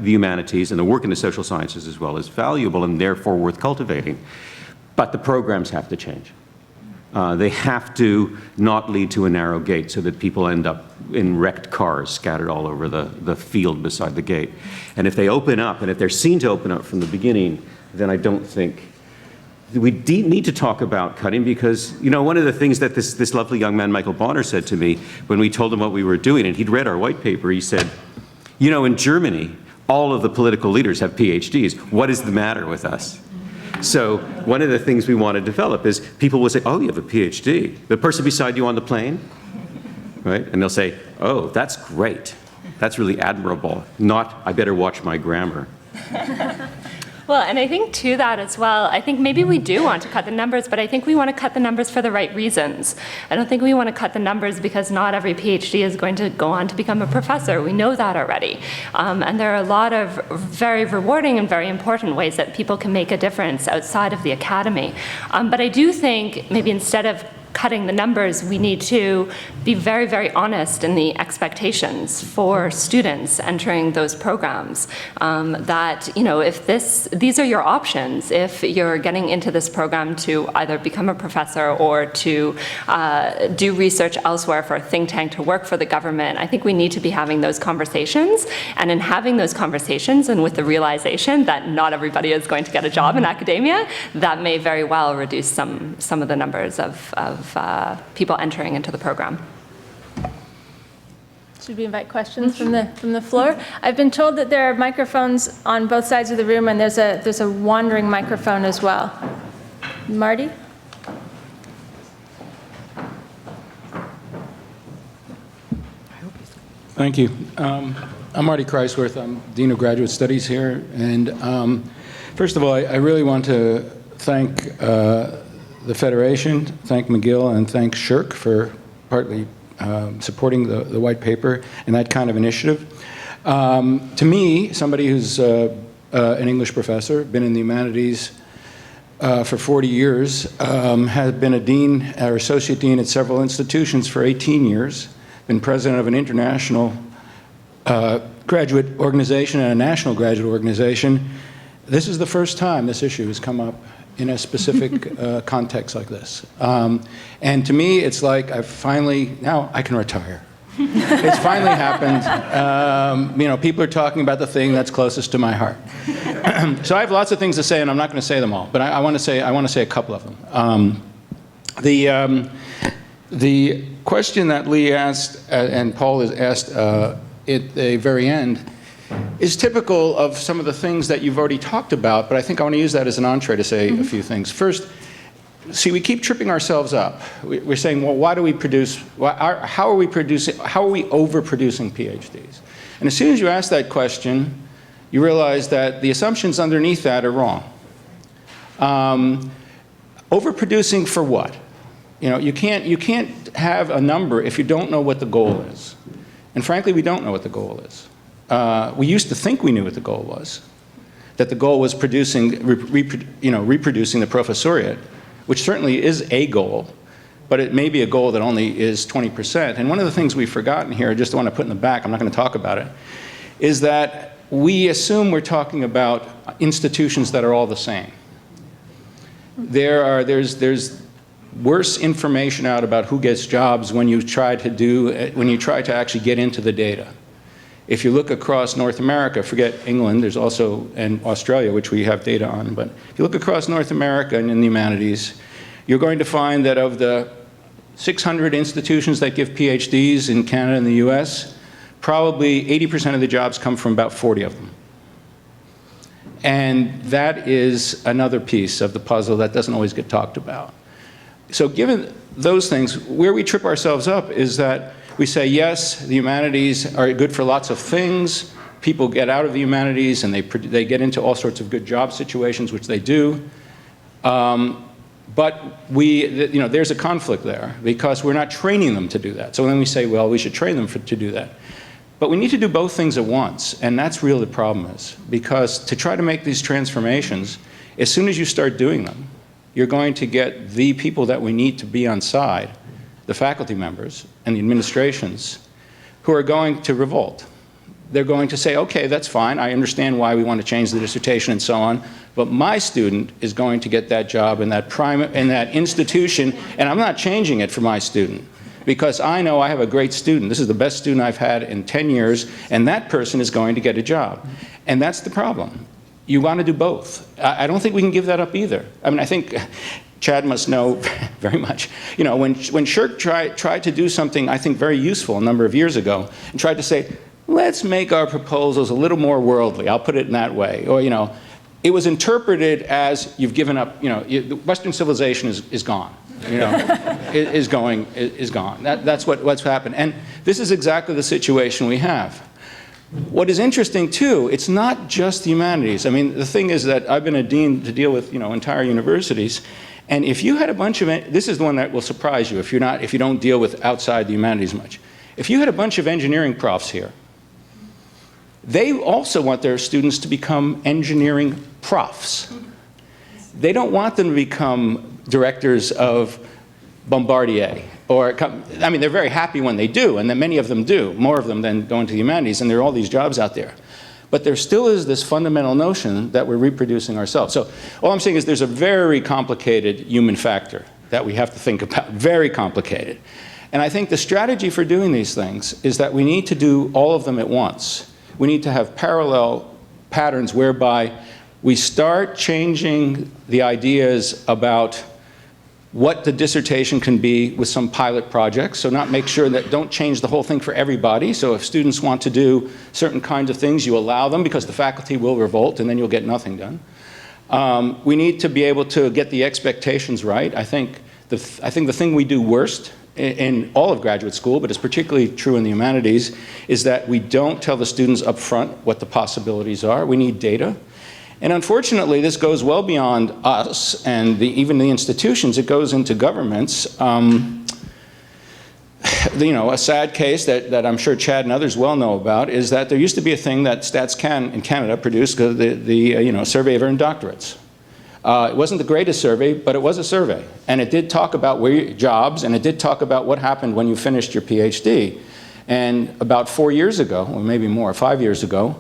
humanities and the work in the social sciences as well is valuable and therefore worth cultivating. But the programs have to change. They have to not lead to a narrow gate so that people end up in wrecked cars scattered all over the field beside the gate. And if they open up, and if they're seen to open up from the beginning, then I don't think we need to talk about cutting, because, you know, one of the things that this lovely young man, Michael Bonner, said to me when we told him what we were doing, and he'd read our white paper, he said, you know, in Germany, all of the political leaders have PhDs. What is the matter with us? So one of the things we want to develop is people will say, oh, you have a PhD. The person beside you on the plane, right? And they'll say, oh, that's great. That's really admirable. Not, I better watch my grammar. Well, and I think to that as well, I think maybe we do want to cut the numbers, but I think we want to cut the numbers for the right reasons. I don't think we want to cut the numbers because not every PhD is going to go on to become a professor. We know that already. And there are a lot of very rewarding and very important ways that people can make a difference outside of the academy. But I do think maybe instead of cutting the numbers, we need to be very, very honest in the expectations for students entering those programs. That, you know, if these are your options, if you're getting into this program to either become a professor or to do research elsewhere for a think tank, to work for the government, I think we need to be having those conversations. And in having those conversations, and with the realization that not everybody is going to get a job in academia, that may very well reduce some of the numbers of people entering into the program. Should we invite questions from the floor? I've been told that there are microphones on both sides of the room, and there's a wandering microphone as well. Marty? Thank you. I'm Marty Kreisworth. I'm Dean of Graduate Studies here. And first of all, I really want to thank the Federation, thank McGill, and thank Shirk for partly supporting the white paper and that kind of initiative. To me, somebody who's an English professor, been in the humanities for 40 years, has been a dean or associate dean at several institutions for 18 years, been president of an international graduate organization and a national graduate organization. This is the first time this issue has come up in a specific context like this. And to me, it's like now I can retire. It's finally happened. You know, people are talking about the thing that's closest to my heart. So I have lots of things to say, and I'm not going to say them all, but I want to say a couple of them. The question that Lee asked, and Paul has asked at the very end, is typical of some of the things that you've already talked about, but I think I want to use that as an entree to say a few things. First, see, we keep tripping ourselves up. We're saying, well, why do we produce, how are we overproducing PhDs? And as soon as you ask that question, you realize that the assumptions underneath that are wrong. Overproducing for what? You know, you can't have a number if you don't know what the goal is. And frankly, we don't know what the goal is. We used to think we knew what the goal was, that the goal was reproducing the professoriate, which certainly is a goal, but it may be a goal that only is 20%. And one of the things we've forgotten here, I just want to put in the back, I'm not going to talk about it, is that we assume we're talking about institutions that are all the same. There's worse information out about who gets jobs when you try to actually get into the data. If you look across North America, forget England, there's also, and Australia, which we have data on, but if you look across North America and in the humanities, you're going to find that of the 600 institutions that give PhDs in Canada and the US, probably 80% of the jobs come from about 40 of them. And that is another piece of the puzzle that doesn't always get talked about. So given those things, where we trip ourselves up is that we say, yes, the humanities are good for lots of things. People get out of the humanities and they get into all sorts of good job situations, which they do. But there's a conflict there because we're not training them to do that. So then we say, well, we should train them to do that. But we need to do both things at once, and that's really the problem is. Because to try to make these transformations, as soon as you start doing them, you're going to get the people that we need to be on side, the faculty members and the administrations, who are going to revolt. They're going to say, okay, that's fine, I understand why we want to change the dissertation and so on, but my student is going to get that job in that institution, and I'm not changing it for my student. Because I know I have a great student. This is the best student I've had in 10 years, and that person is going to get a job. And that's the problem. You want to do both. I don't think we can give that up either. I mean, I think Chad must know very much. You know, when Shirk tried to do something, I think, very useful a number of years ago, and tried to say, let's make our proposals a little more worldly. I'll put it in that way. Or, you know, it was interpreted as you've given up, you know, Western civilization is gone. You know, is gone. That's what's happened. And this is exactly the situation we have. What is interesting, too, it's not just the humanities. I mean, the thing is that I've been a dean to deal with, you know, entire universities. And if you had a bunch of, this is the one that will surprise you if you don't deal with outside the humanities much. If you had a bunch of engineering profs here, they also want their students to become engineering profs. They don't want them to become directors of Bombardier. I mean, they're very happy when they do, and then many of them do, more of them than go into the humanities, and there are all these jobs out there. But there still is this fundamental notion that we're reproducing ourselves. So all I'm saying is there's a very complicated human factor that we have to think about, very complicated. And I think the strategy for doing these things is that we need to do all of them at once. We need to have parallel patterns whereby we start changing the ideas about what the dissertation can be with some pilot projects, so don't change the whole thing for everybody. So if students want to do certain kinds of things, you allow them because the faculty will revolt and then you'll get nothing done. We need to be able to get the expectations right. I think the thing we do worst in all of graduate school, but it's particularly true in the humanities, is that we don't tell the students up front what the possibilities are. We need data. And unfortunately, this goes well beyond us and even the institutions. It goes into governments. You know, a sad case that I'm sure Chad and others well know about is that there used to be a thing that StatsCan in Canada produced, the survey of earned doctorates. It wasn't the greatest survey, but it was a survey. And it did talk about jobs, and it did talk about what happened when you finished your PhD. And about 4 years ago, or maybe more, 5 years ago,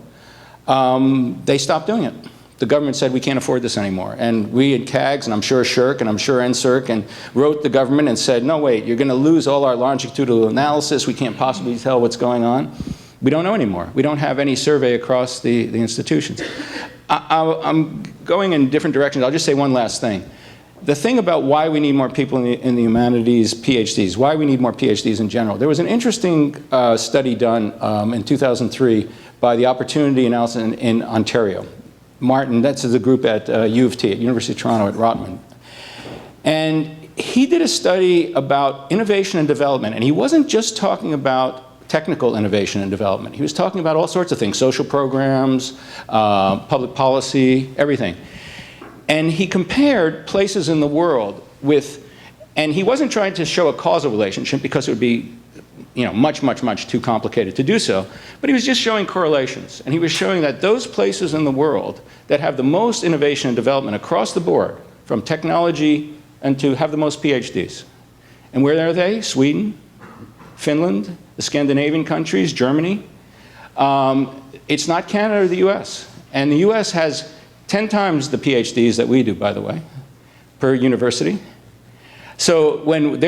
they stopped doing it. The government said, we can't afford this anymore. And we at CAGS, and I'm sure Shirk, and I'm sure NSERC, and wrote the government and said, no, wait, you're going to lose all our longitudinal analysis. We can't possibly tell what's going on. We don't know anymore. We don't have any survey across the institutions. I'm going in different directions. I'll just say one last thing. The thing about why we need more people in the humanities PhDs, why we need more PhDs in general, there was an interesting study done in 2003 by the Opportunity Analysis in Ontario. Martin, that's the group at U of T, at University of Toronto at Rotman. And he did a study about innovation and development, and he wasn't just talking about technical innovation and development. He was talking about all sorts of things, social programs, public policy, everything. And he compared places in the world with, and he wasn't trying to show a causal relationship because it would be much too complicated to do so, but he was just showing correlations. And he was showing that those places in the world that have the most innovation and development across the board, from technology and to have the most PhDs. And where are they? Sweden, Finland, the Scandinavian countries, Germany. It's not Canada or the US. And the US has 10 times the PhDs that we do, by the way, per university. So when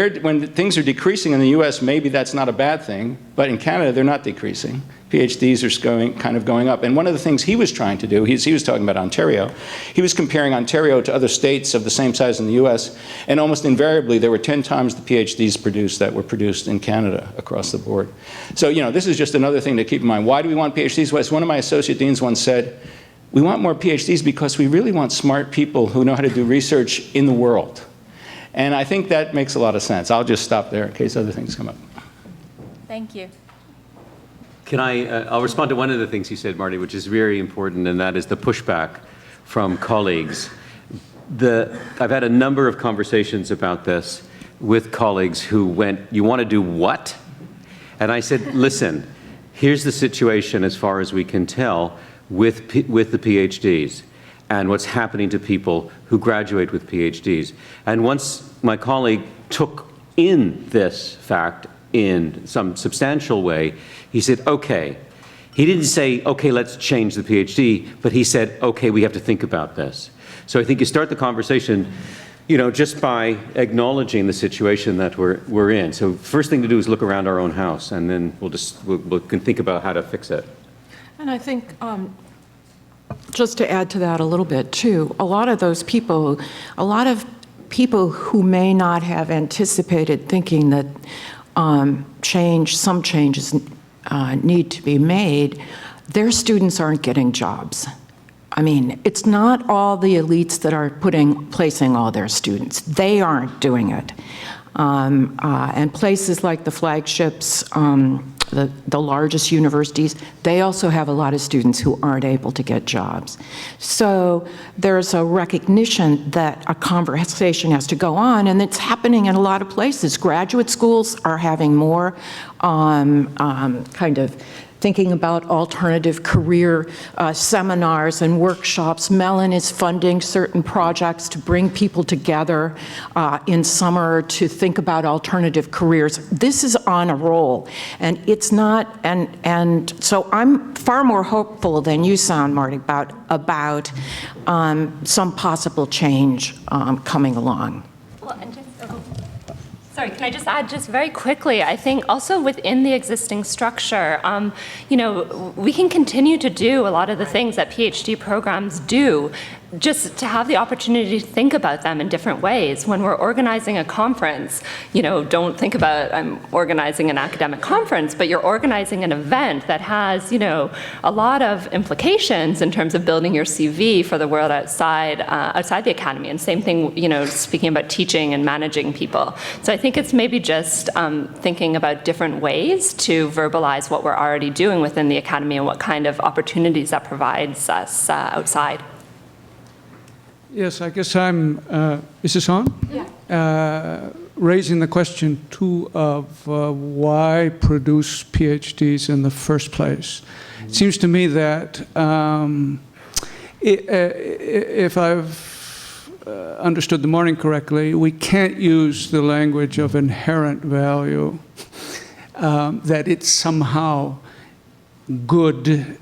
things are decreasing in the US, maybe that's not a bad thing, but in Canada, they're not decreasing. PhDs are kind of going up. And one of the things he was trying to do, he was talking about Ontario, he was comparing Ontario to other states of the same size in the US, and almost invariably there were 10 times the PhDs produced that were produced in Canada across the board. So, this is just another thing to keep in mind. Why do we want PhDs? Well, as one of my associate deans once said, we want more PhDs because we really want smart people who know how to do research in the world. And I think that makes a lot of sense. I'll just stop there in case other things come up. Thank you. Can I'll respond to one of the things you said, Marty, which is very important, and that is the pushback from colleagues. I've had a number of conversations about this with colleagues who went, "You want to do what?" And I said, listen, here's the situation as far as we can tell with the PhDs and what's happening to people who graduate with PhDs. And once my colleague took in this fact in some substantial way, he said, okay. He didn't say, okay, let's change the PhD, but he said, okay, we have to think about this. So I think you start the conversation, just by acknowledging the situation that we're in. So first thing to do is look around our own house, and then we can think about how to fix it. And I think, just to add to that a little bit too, a lot of people who may not have anticipated thinking that some changes need to be made, their students aren't getting jobs. I mean, it's not all the elites that are placing all their students. They aren't doing it. And places like the flagships, the largest universities, they also have a lot of students who aren't able to get jobs. So there's a recognition that a conversation has to go on, and it's happening in a lot of places. Graduate schools are having more kind of thinking about alternative career seminars and workshops. Mellon is funding certain projects to bring people together in summer to think about alternative careers. This is on a roll, and it's not, and so I'm far more hopeful than you sound, Marty, about some possible change coming along. Well, and sorry, can I just add just very quickly, I think also within the existing structure, we can continue to do a lot of the things that PhD programs do, just to have the opportunity to think about them in different ways. When we're organizing a conference, don't think about I'm organizing an academic conference, but you're organizing an event that has, a lot of implications in terms of building your CV for the world outside the academy. And same thing, speaking about teaching and managing people. So I think it's maybe just thinking about different ways to verbalize what we're already doing within the academy and what kind of opportunities that provides us outside. Yes, I guess I'm, is this on? Yeah. Raising the question, too, of why produce PhDs in the first place. It seems to me that if I've understood the morning correctly, we can't use the language of inherent value, that it's somehow good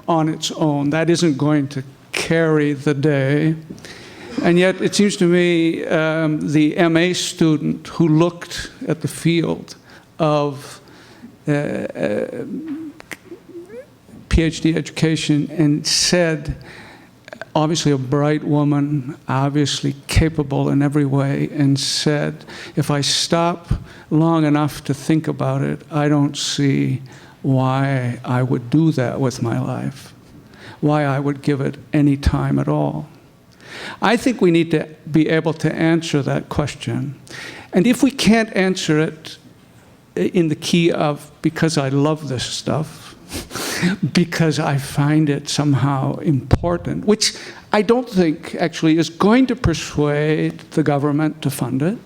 on its own. That isn't going to carry the day. And yet it seems to me the MA student who looked at the field of PhD education and said, obviously a bright woman, obviously capable in every way, and said, if I stop long enough to think about it, I don't see why I would do that with my life, why I would give it any time at all. I think we need to be able to answer that question. And if we can't answer it in the key of, because I love this stuff, because I find it somehow important, which I don't think actually is going to persuade the government to fund it.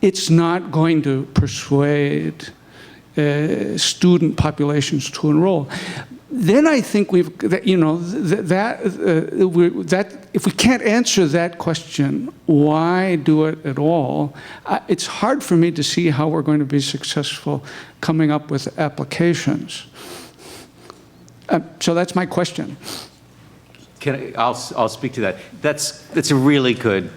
It's not going to persuade student populations to enroll. Then I think that if we can't answer that question, why do it at all? It's hard for me to see how we're going to be successful coming up with applications. So that's my question. I'll speak to that. That's a really good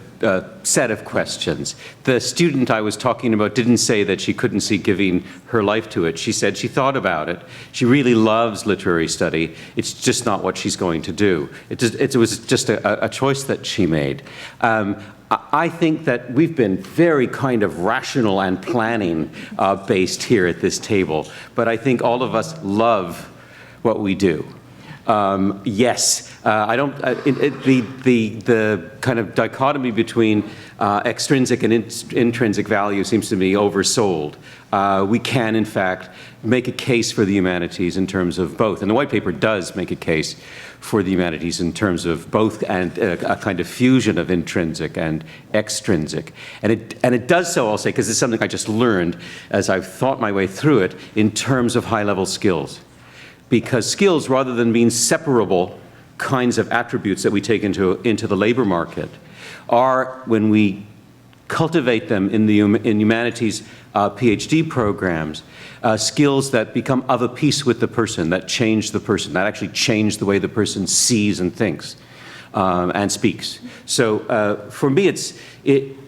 set of questions. The student I was talking about didn't say that she couldn't see giving her life to it. She said she thought about it. She really loves literary study. It's just not what she's going to do. It was just a choice that she made. I think that we've been very kind of rational and planning based here at this table, but I think all of us love what we do. Yes, I don't. The kind of dichotomy between extrinsic and intrinsic value seems to me oversold. We can, in fact, make a case for the humanities in terms of both, and the white paper does make a case for the humanities in terms of both, and a kind of fusion of intrinsic and extrinsic. And it does so, I'll say, because it's something I just learned as I've thought my way through it, in terms of high-level skills. Because skills, rather than being separable kinds of attributes that we take into the labor market, are, when we cultivate them in humanities PhD programs, skills that become of a piece with the person, that change the person, that actually change the way the person sees and thinks and speaks. So for me,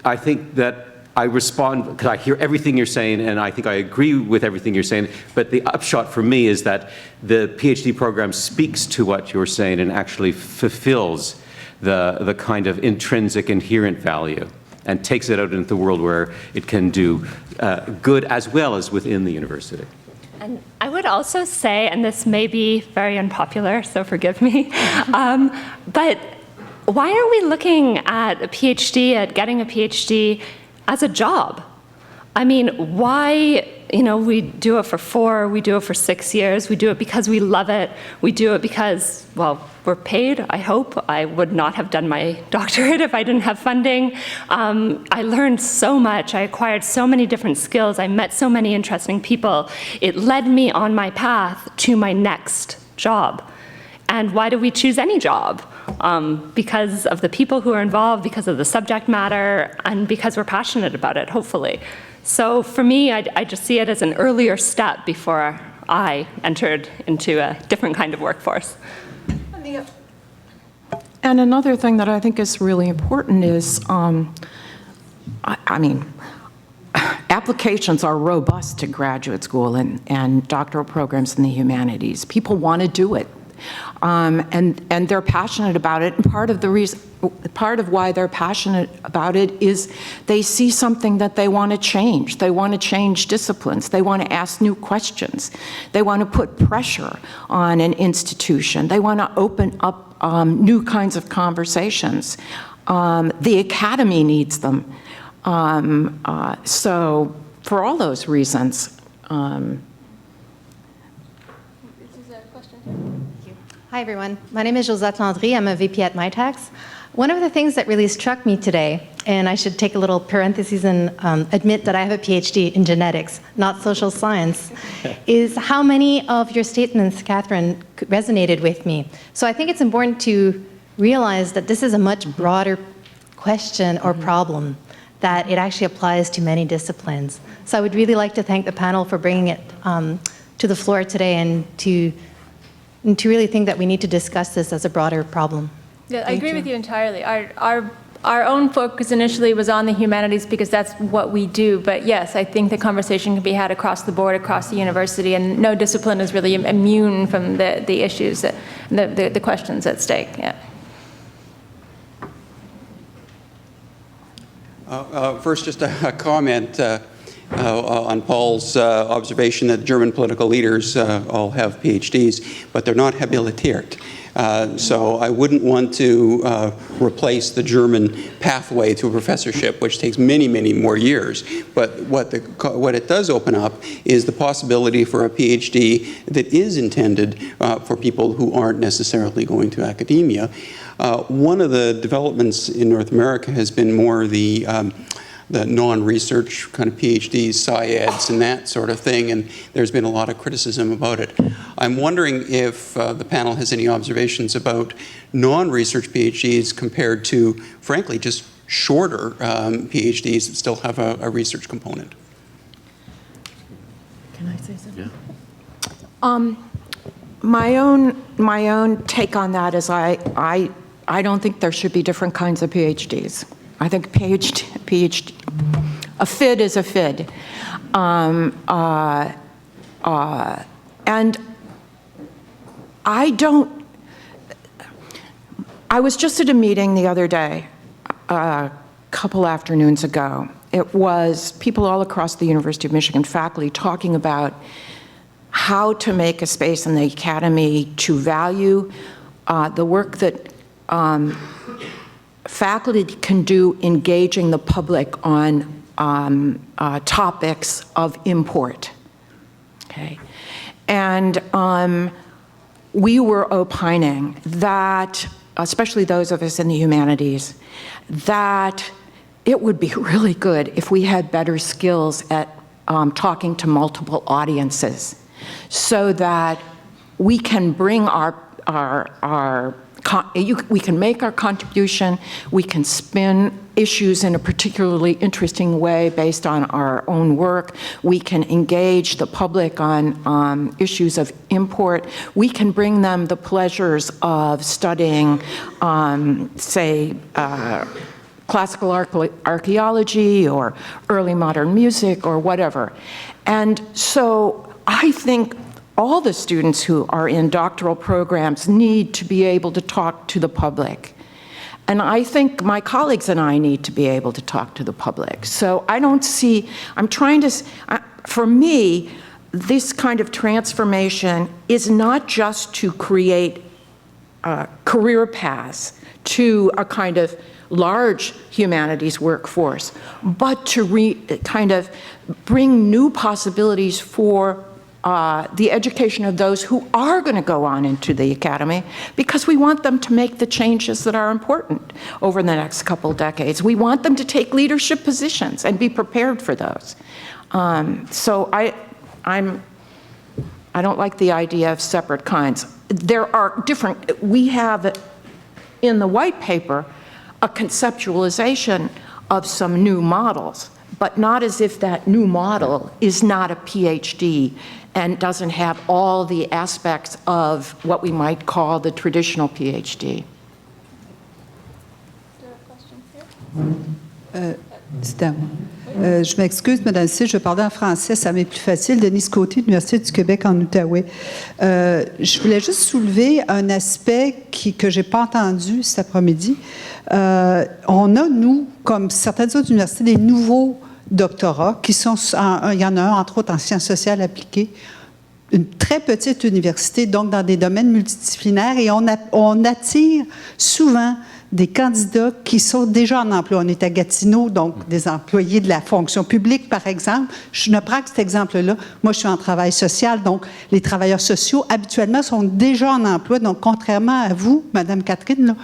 I think that I respond because I hear everything you're saying, and I think I agree with everything you're saying, but the upshot for me is that the PhD program speaks to what you're saying and actually fulfills the kind of intrinsic inherent value and takes it out into the world where it can do good as well as within the university. And I would also say, and this may be very unpopular, so forgive me, but why are we looking at a PhD, at getting a PhD, as a job? I mean, why, we do it for 4, we do it for 6 years, we do it because we love it, we do it because, well, we're paid, I hope. I would not have done my doctorate if I didn't have funding. I learned so much, I acquired so many different skills, I met so many interesting people. It led me on my path to my next job. And why do we choose any job? Because of the people who are involved, because of the subject matter, and because we're passionate about it, hopefully. So for me, I just see it as an earlier step before I entered into a different kind of workforce. And another thing that I think is really important is, applications are robust to graduate school and doctoral programs in the humanities. People want to do it. And they're passionate about it. And part of why they're passionate about it is they see something that they want to change. They want to change disciplines. They want to ask new questions. They want to put pressure on an institution. They want to open up new kinds of conversations. The academy needs them. So for all those reasons. Hi, everyone. My name is Josette Landry. I'm a VP at MyTax. One of the things that really struck me today, and I should take a little parenthesis and admit that I have a PhD in genetics, not social science, is how many of your statements, Catherine, resonated with me. So I think it's important to realize that this is a much broader question or problem, that it actually applies to many disciplines. So I would really like to thank the panel for bringing it to the floor today and to really think that we need to discuss this as a broader problem. Yeah, I agree with you entirely. Our own focus initially was on the humanities because that's what we do. But yes, I think the conversation can be had across the board, across the university, and no discipline is really immune from the issues, the questions at stake. Yeah. First, just a comment. on Paul's observation that German political leaders all have PhDs, but they're not habilitiert. So I wouldn't want to replace the German pathway to a professorship, which takes many, many more years. But what it does open up is the possibility for a PhD that is intended for people who aren't necessarily going to academia. One of the developments in North America has been more the non-research kind of PhDs, SciEds, and that sort of thing, and there's been a lot of criticism about it. I'm wondering if the panel has any observations about non-research PhDs compared to, frankly, just shorter PhDs that still have a research component. Can I say something? Yeah. My own take on that is I don't think there should be different kinds of PhDs. I think PhD, a FID is a FID. And I was just at a meeting the other day, a couple afternoons ago. It was people all across the University of Michigan faculty talking about how to make a space in the academy to value the work that faculty can do engaging the public on topics of import, okay? And we were opining that, especially those of us in the humanities, that it would be really good if we had better skills at talking to multiple audiences so that we can bring we can make our contribution, we can spin issues in a particularly interesting way based on our own work, we can engage the public on issues of import, we can bring them the pleasures of studying, say, classical archaeology or early modern music or whatever. And so I think all the students who are in doctoral programs need to be able to talk to the public. And I think my colleagues and I need to be able to talk to the public. So I don't see, I'm trying to, for me, this kind of transformation is not just to create career paths to a kind of large humanities workforce, but to kind of bring new possibilities for the education of those who are going to go on into the academy, because we want them to make the changes that are important over the next couple decades. We want them to take leadership positions and be prepared for those. So I don't like the idea of separate kinds. There are different, we have in the white paper a conceptualization of some new models, but not as if that new model is not a PhD and doesn't have all the aspects of what we might call the traditional PhD. C'est à moi. Je m'excuse, Madame C, je vais parler en français, ça m'est plus facile. Denise Côté, Université du Québec en Outaouais. Je voulais juste soulever un aspect que je n'ai pas entendu cet après-midi. On a, nous, comme certaines autres universités, des nouveaux doctorats qui sont, il y en a un, entre autres, en sciences sociales appliquées, une très petite université, donc dans des domaines multidisciplinaires, et on attire souvent des candidats qui sont déjà en emploi. On est à Gatineau, donc des employés de la fonction publique, par exemple. Je ne prends que cet exemple-là. Moi, je suis en travail social, donc les travailleurs sociaux, habituellement, sont déjà en emploi. Donc, contrairement à vous, Madame Catherine, là,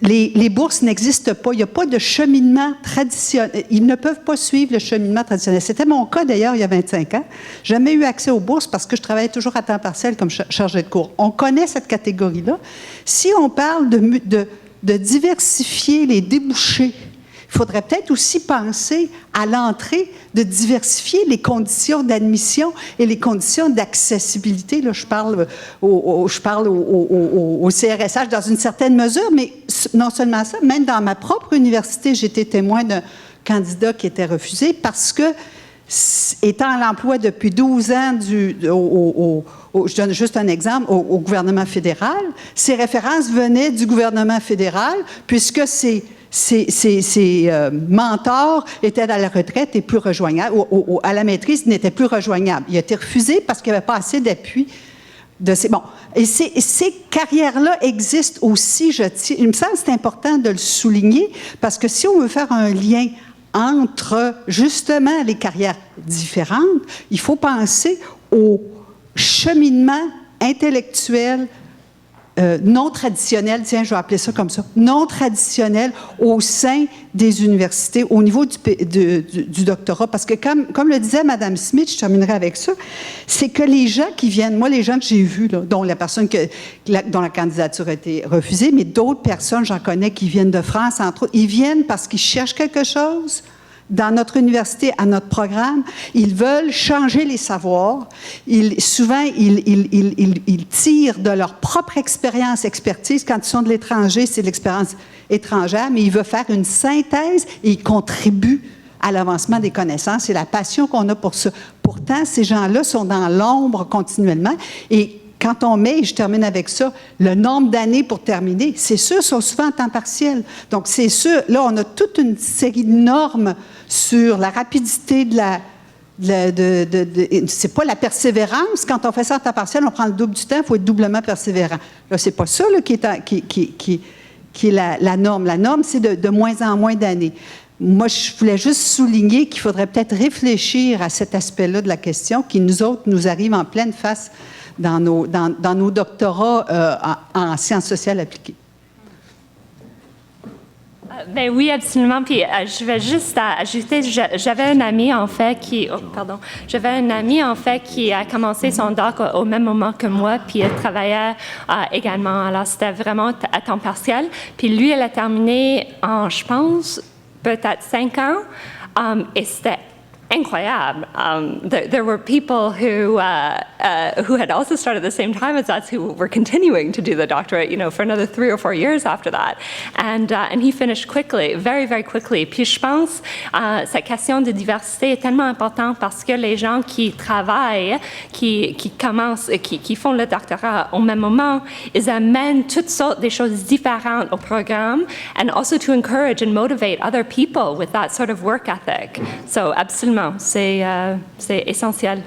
les bourses n'existent pas. Il n'y a pas de cheminement traditionnel. Ils ne peuvent pas suivre le cheminement traditionnel. C'était mon cas, d'ailleurs, il y a 25 ans. Je n'ai jamais eu accès aux bourses parce que je travaillais toujours à temps partiel comme chargée de cours. On connaît cette catégorie-là. Si on parle de diversifier les débouchés, il faudrait peut-être aussi penser à l'entrée de diversifier les conditions d'admission et les conditions d'accessibilité. Là, je parle au CRSH dans une certaine mesure, mais non seulement ça, même dans ma propre université, j'ai été témoin d'un candidat qui était refusé parce que, étant à l'emploi depuis 12 ans, je donne juste un exemple, au gouvernement fédéral, ses références venaient du gouvernement fédéral, puisque Ses mentors étaient à la retraite et plus rejoignables, à la maîtrise, il n'était plus rejoignable. Il a été refusé parce qu'il n'y avait pas assez d'appui. Bon, et ces carrières-là existent aussi, il me semble que c'est important de le souligner, parce que si on veut faire un lien entre, justement, les carrières différentes, il faut penser au cheminement intellectuel non traditionnel, tiens, je vais appeler ça comme ça, non traditionnel au sein des universités, au niveau du doctorat. Parce que comme le disait Mme Smith, je terminerai avec ça, c'est que les gens qui viennent, moi, les gens que j'ai vus, là, dont la personne dont la candidature a été refusée, mais d'autres personnes, j'en connais, qui viennent de France, entre autres, ils viennent parce qu'ils cherchent quelque chose dans notre université, à notre programme. Ils veulent changer les savoirs. Souvent, ils tirent de leur propre expertise. Quand ils sont de l'étranger, c'est de l'expérience étrangère, mais ils veulent faire une synthèse et ils contribuent à l'avancement des connaissances. C'est la passion qu'on a pour ça. Pourtant, ces gens-là sont dans l'ombre continuellement. Et quand on met, et je termine avec ça, le nombre d'années pour terminer, c'est sûr, sont souvent en temps partiel. Donc, c'est sûr, là, on a toute une série de normes sur la rapidité c'est pas la persévérance. Quand on fait ça en temps partiel, on prend le double du temps, il faut être doublement persévérant. Là, c'est pas ça là, qui est la norme. La norme, c'est de moins en moins d'années. Moi, je voulais juste souligner qu'il faudrait peut-être réfléchir à cet aspect-là de la question qui, nous autres, nous arrive en pleine face dans nos doctorats en sciences sociales appliquées. Ben oui, absolument. Puis je vais juste ajouter, j'avais un ami en fait qui a commencé son doc au même moment que moi, puis il travaillait également. Alors c'était vraiment à temps partiel. Puis lui, elle a terminé en, je pense, peut-être 5 ans, et c'était incroyable. There were people who had also started at the same time as us who were continuing to do the doctorate, for another 3 or 4 years after that. And he finished quickly, very, very quickly. Puis je pense cette question de diversité est tellement importante parce que les gens qui travaillent, qui commencent, qui font le doctorat au même moment, ils amènent toutes sortes de choses différentes au programme, and also to encourage and motivate other people with that sort of work ethic. So absolument. C'est essentiel.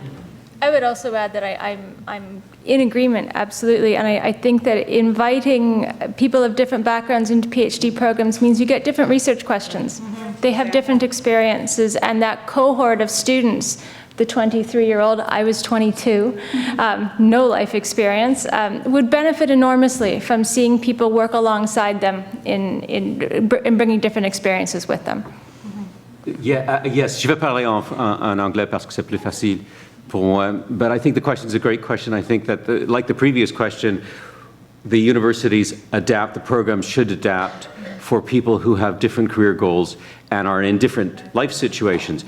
I would also add that I'm in agreement, absolutely, and I think that inviting people of different backgrounds into PhD programs means you get different research questions. They have different experiences, and that cohort of students, the 23-year-old, I was 22, no life experience, would benefit enormously from seeing people work alongside them in bringing different experiences with them. Yes, je vais parler en anglais parce que c'est plus facile pour moi. But I think the question is a great question. I think that, like the previous question, the universities adapt, the programs should adapt for people who have different career goals and are in different life situations.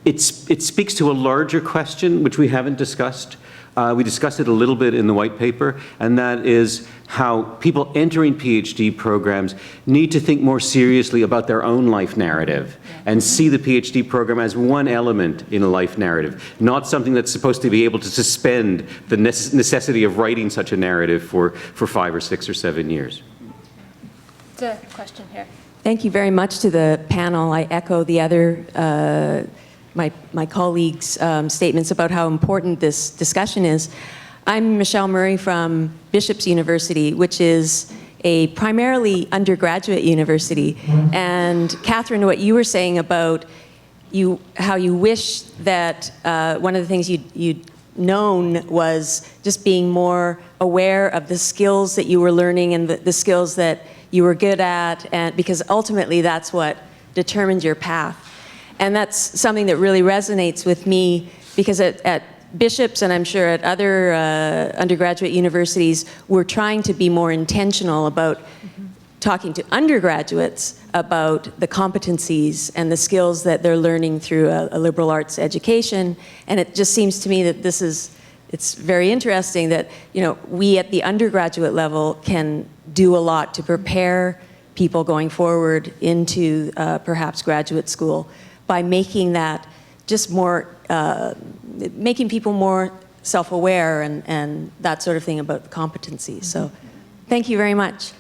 It speaks to a larger question, which we haven't discussed. We discussed it a little bit in the white paper, and that is how people entering PhD programs need to think more seriously about their own life narrative and see the PhD program as one element in a life narrative, not something that's supposed to be able to suspend the necessity of writing such a narrative for 5 or 6 or 7 years. There's a question here. Thank you very much to the panel. I echo the other my colleagues' statements about how important this discussion is. I'm Michelle Murray from Bishop's University, which is a primarily undergraduate university. And Catherine, what you were saying about how you wish that one of the things you'd known was just being more aware of the skills that you were learning and the skills that you were good at, and because ultimately that's what determines your path. And that's something that really resonates with me, because at Bishop's, and I'm sure at other undergraduate universities, we're trying to be more intentional about talking to undergraduates about the competencies and the skills that they're learning through a liberal arts education. And it just seems to me that it's very interesting that, we at the undergraduate level can do a lot to prepare people going forward into perhaps graduate school, by making that just more, making people more self-aware and that sort of thing about competency. So thank you very much.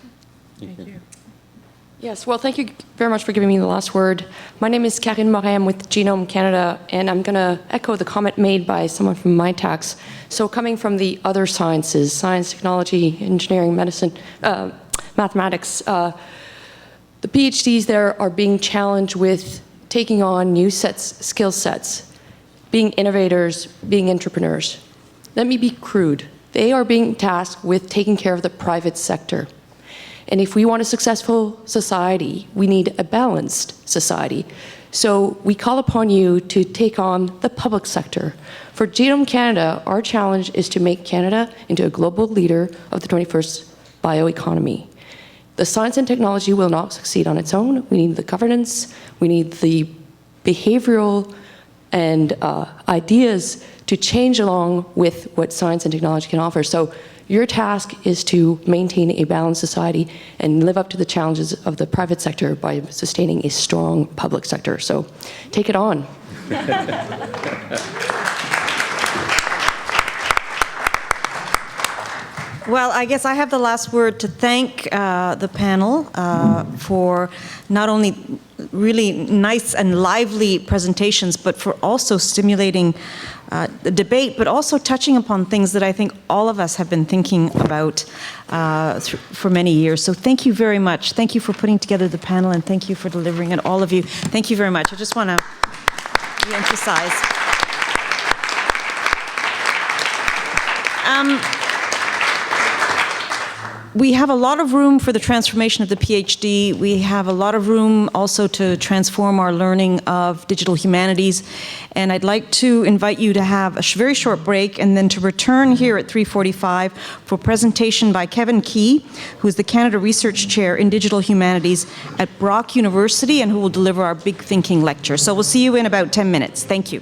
Thank you. Yes, well, thank you very much for giving me the last word. My name is Karine Moret. I'm with Genome Canada, and I'm going to echo the comment made by someone from MyTax. So coming from the other sciences, science, technology, engineering, medicine, mathematics, the PhDs there are being challenged with taking on new skill sets, being innovators, being entrepreneurs. Let me be crude. They are being tasked with taking care of the private sector. And if we want a successful society, we need a balanced society. So we call upon you to take on the public sector. For Genome Canada, our challenge is to make Canada into a global leader of the 21st bioeconomy. The science and technology will not succeed on its own. We need the governance, we need the behavioral and ideas to change along with what science and technology can offer. So your task is to maintain a balanced society and live up to the challenges of the private sector by sustaining a strong public sector. So take it on. Well, I guess I have the last word to thank the panel for not only really nice and lively presentations, but for also stimulating the debate, but also touching upon things that I think all of us have been thinking about for many years. So thank you very much. Thank you for putting together the panel, and thank you for delivering it, all of you. Thank you very much. I just want to re-emphasize. We have a lot of room for the transformation of the PhD. We have a lot of room also to transform our learning of digital humanities. And I'd like to invite you to have a very short break and then to return here at 3:45 for a presentation by Kevin Key, who is the Canada Research Chair in Digital Humanities at Brock University and who will deliver our Big Thinking lecture. So we'll see you in about 10 minutes. Thank you.